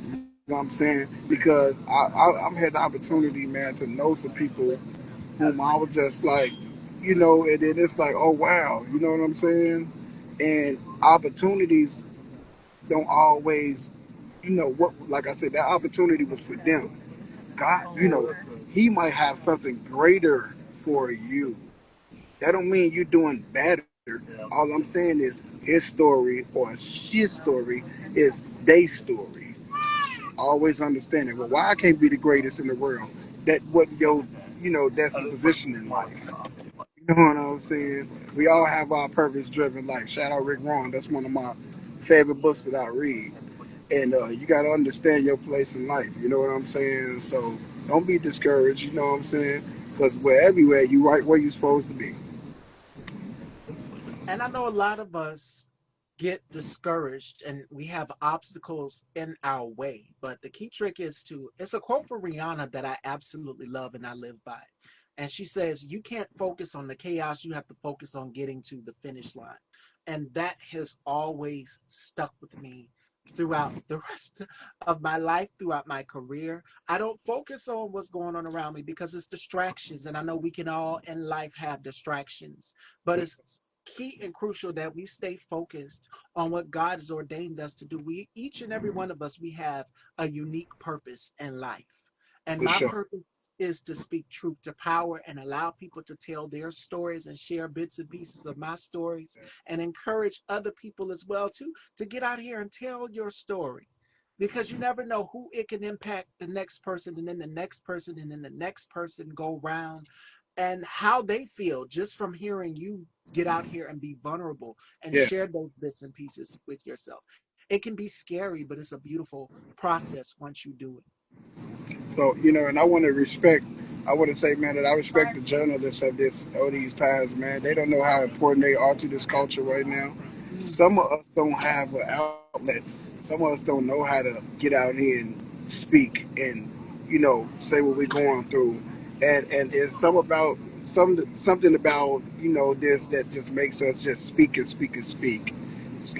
You know what I'm saying? Because I've had the opportunity, man, to know some people whom I was just like, and then it's like, oh wow, you know what I'm saying? And opportunities don't always, what, like I said, that opportunity was for them. God, he might have something greater for you. That don't mean you're doing better. All I'm saying is his story or his story is their story. Always understand it. Well, why I can't be the greatest in the world? That wasn't your, that's a position in life. You know what I'm saying? We all have our purpose driven life. Shout out Rick Warren. That's one of my favorite books that I read. And you got to understand your place in life. You know what I'm saying? So don't be discouraged. You know what I'm saying? Because we're everywhere. You right where you're supposed to be. And I know a lot of us get discouraged and we have obstacles in our way. But the key trick is it's a quote from Rihanna that I absolutely love and I live by. And she says, you can't focus on the chaos, you have to focus on getting to the finish line. And that has always stuck with me throughout the rest of my life, throughout my career. I don't focus on what's going on around me because it's distractions. And I know we can all in life have distractions, but it's key and crucial that we stay focused on what God has ordained us to do. We each and every one of us, we have a unique purpose in life. And For my sure. purpose is to speak truth to power and allow people to tell their stories and share bits and pieces of my stories and encourage other people as well too to get out here and tell your story. Because you never know who it can impact the next person and then the next person and then the next person go round and how they feel just from hearing you get out here and be vulnerable and Yeah. share those bits and pieces with yourself. It can be scary, but it's a beautiful process once you do it. So, and I want to say, man, that I respect the journalists of these times, man. They don't know how important they are to this culture right now. Mm. Some of us don't have an outlet. Some of us don't know how to get out here and speak and, say what we're going through. And there's something about, this that just makes us just speak and speak and speak. It's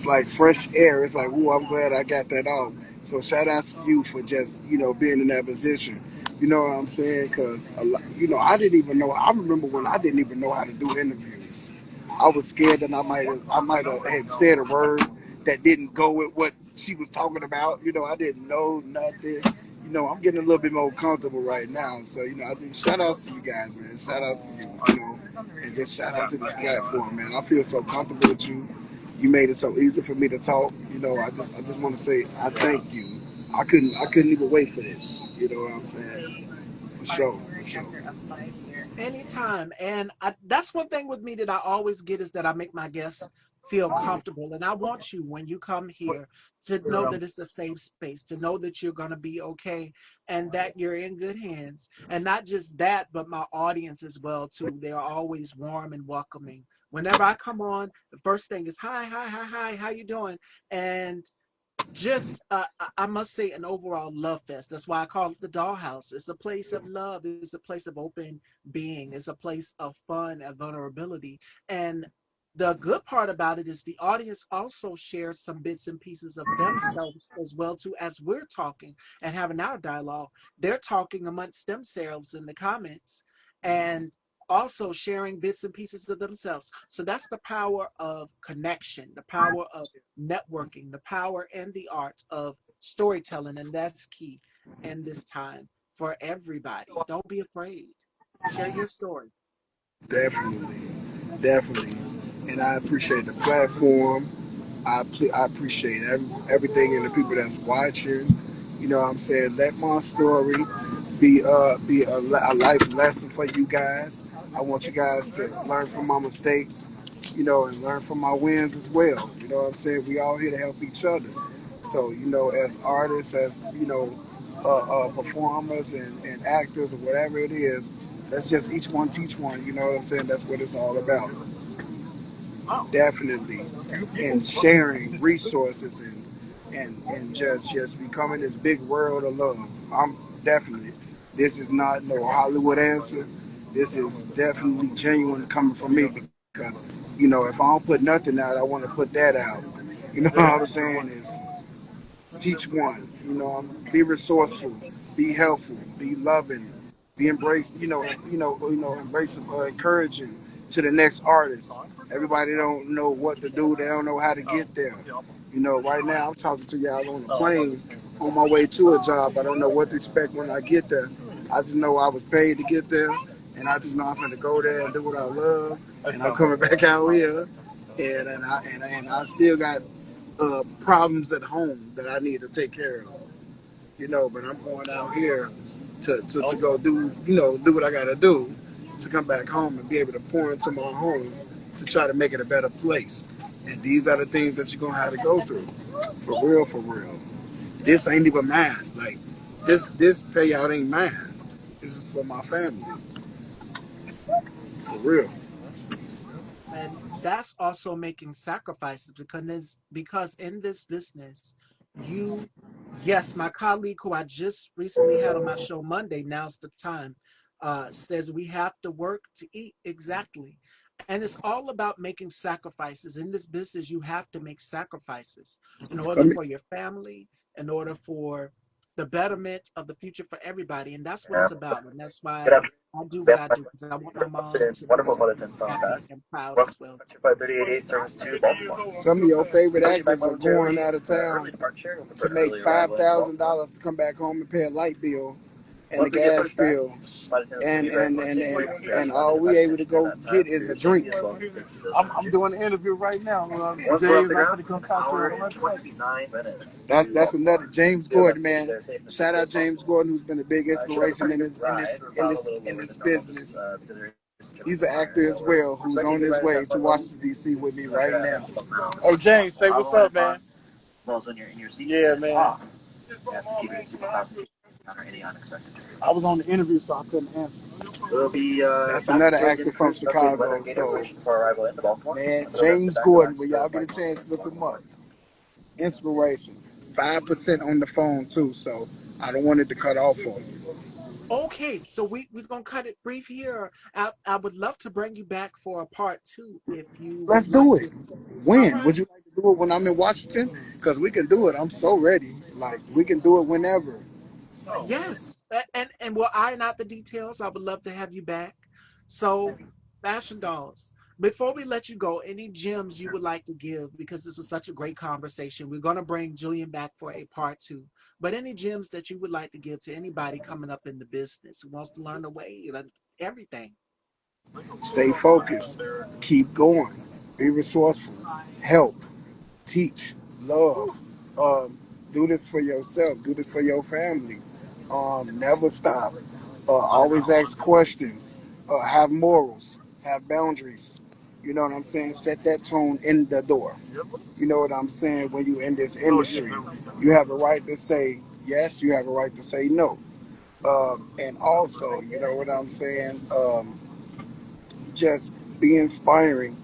like fresh air. It's like, ooh, I'm glad I got that off. So shout out to you for just being in that position. You know what I'm saying? Because I didn't even know. I remember when I didn't even know how to do interviews. I was scared that I might have had said a word that didn't go with what she was talking about. I didn't know nothing. I'm getting a little bit more comfortable right now. So I think shout outs to you guys, man. Shout out to you. And just shout out to this platform, man. I feel so comfortable with you. You made it so easy for me to talk. I just want to say I thank you. I couldn't even wait for this. You know what I'm saying? For sure, for sure. Anytime. And that's one thing with me that I always get is that I make my guests feel comfortable. And I want you, when you come here, to know that it's a safe space, to know that you're going to be okay and that you're in good hands. And not just that, but my audience as well too. They're always warm and welcoming. Whenever I come on, the first thing is hi, hi, hi, hi, how you doing? And just I must say an overall love fest. That's why I call it the dollhouse. It's a place of love. It's a place of open being. It's a place of fun and vulnerability. And the good part about it is the audience also shares some bits and pieces of themselves as well too. As we're talking and having our dialogue, they're talking amongst themselves in the comments and also sharing bits and pieces of themselves. So that's the power of connection, the power of networking, the power and the art of storytelling. And that's key in this time for everybody. Don't be afraid. Share your story. Definitely, definitely. And I appreciate the platform. I appreciate everything and the people that's watching. You know what I'm saying? Let my story be a life lesson for you guys. I want you guys to learn from my mistakes, you know, and learn from my wins as well. You know what I'm saying? We all here to help each other. So, you know, as artists, as, you know, performers and actors or whatever it is, let's just each one teach one. You know what I'm saying? That's what it's all about. Definitely, and sharing resources and just becoming this big world of love. I'm definitely. This is not no Hollywood answer. This is definitely genuine coming from me because you know if I don't put nothing out, I want to put that out. You know what I'm saying is teach one. You know, be resourceful, be helpful, be loving, be embraced. Embrace, encouraging to the next artist. Everybody don't know what to do. They don't know how to get there. You know, right now I'm talking to y'all on a plane on my way to a job. I don't know what to expect when I get there. I just know I was paid to get there, and I just know I'm going to go there and do what I love, and I'm coming back out here, and I still got problems at home that I need to take care of. You know, but I'm going out here to go do, do what I got to do to come back home and be able to pour into my home to try to make it a better place. And these are the things that you're going to have to go through. For real, for real. This ain't even mine. Like, this payout ain't mine. This is for my family. For real. And that's also making sacrifices because in this business, you, yes, my colleague who I just recently had on my show Monday, now's the time, says we have to work to eat. Exactly. And it's all about making sacrifices. In this business, you have to make sacrifices in Let order me, for your family, in order for the betterment of the future for everybody. And that's what it's about. And that's why I do what I do, because I want my mom to be happy and proud as well too. some of your favorite actors are going out of town to make $5,000 to come back home and pay a light bill and the gas bill, and all we able to go get is a drink. I'm doing an interview right now. James, I'm going to come talk to you in 1 second. That's another James Gordon, man. Shout out James Gordon, who's been a big inspiration in this business. He's an actor as well, who's on his way to Washington D.C. with me right now. Hey James, say what's up, man. Yeah, man. I was on the interview, so I couldn't answer. That's another actor from Chicago. So, man, James Gordon, when y'all get a chance, look him up. Inspiration. 5% on the phone, too, so I don't want it to cut off for you. Okay, so we're gonna cut it brief here. I would love to bring you back for a part two if you would Let's like do it. to. All When? right. Would you like to do it when I'm in Washington? Because we can do it. I'm so ready. Like, we can do it whenever. Yes, and we'll iron out the details. I would love to have you back. So, Fashion Dolls, before we let you go, any gems you would like to give, because this was such a great conversation. We're gonna bring Julian back for a part two. But any gems that you would like to give to anybody coming up in the business who wants to learn the way, like everything. Stay focused. Keep going. Be resourceful. Help. Teach. Love. Do this for yourself. Do this for your family. Never stop. Always ask questions. Have morals. Have boundaries. You know what I'm saying? Set that tone in the door. You know what I'm saying? When you in this industry, you have a right to say yes. You have a right to say no. And also, you know what I'm saying? Just be inspiring.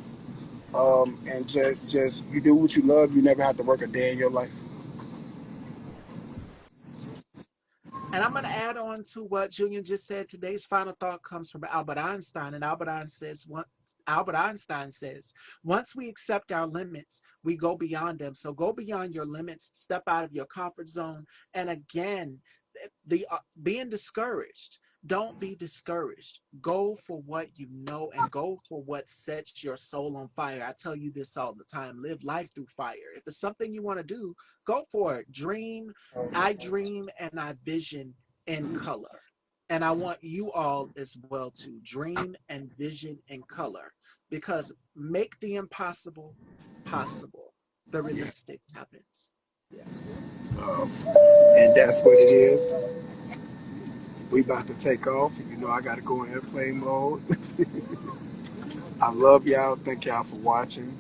And just you do what you love. You never have to work a day in your life. Yes. And I'm going to add on to what Julian just said. Today's final thought comes from Albert Einstein, and Albert Einstein says, once we accept our limits, we go beyond them. So go beyond your limits, step out of your comfort zone, and again, the being discouraged. Don't be discouraged. Go for what you know and go for what sets your soul on fire. I tell you this all the time. Live life through fire. If it's something you want to do, go for it. Dream. I dream and I vision in color. And I want you all as well to dream and vision in color because make the impossible possible. The Yeah. realistic happens. And that's what it is. We about to take off. You know, I got to go in airplane mode. I love y'all. Thank y'all for watching.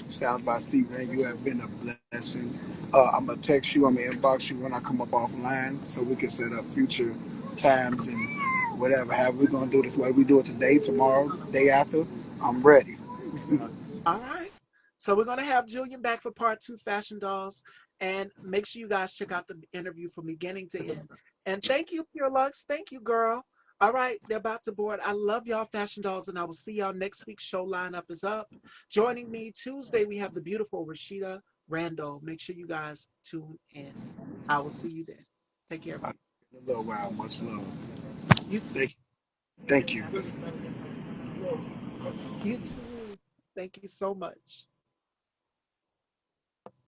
Sounds by Stevie. You have been a blessing. I'm gonna text you. I'm gonna inbox you when I come up offline so we can set up future times and whatever. How we gonna do this? Whether we do it today, tomorrow, day after, I'm ready. All right. So we're gonna have Julian back for part two, Fashion Dolls, and make sure you guys check out the interview from beginning to end. And thank you, Pure Lux. Thank you, girl. All right, they're about to board. I love y'all, Fashion Dolls, and I will see y'all next week's show lineup is up. Joining me Tuesday, we have the beautiful Rashida Randall. Make sure you guys tune in. I will see you then. Take care, A everyone. little while, much love. You too. Thank, thank you. You too. Thank you so much.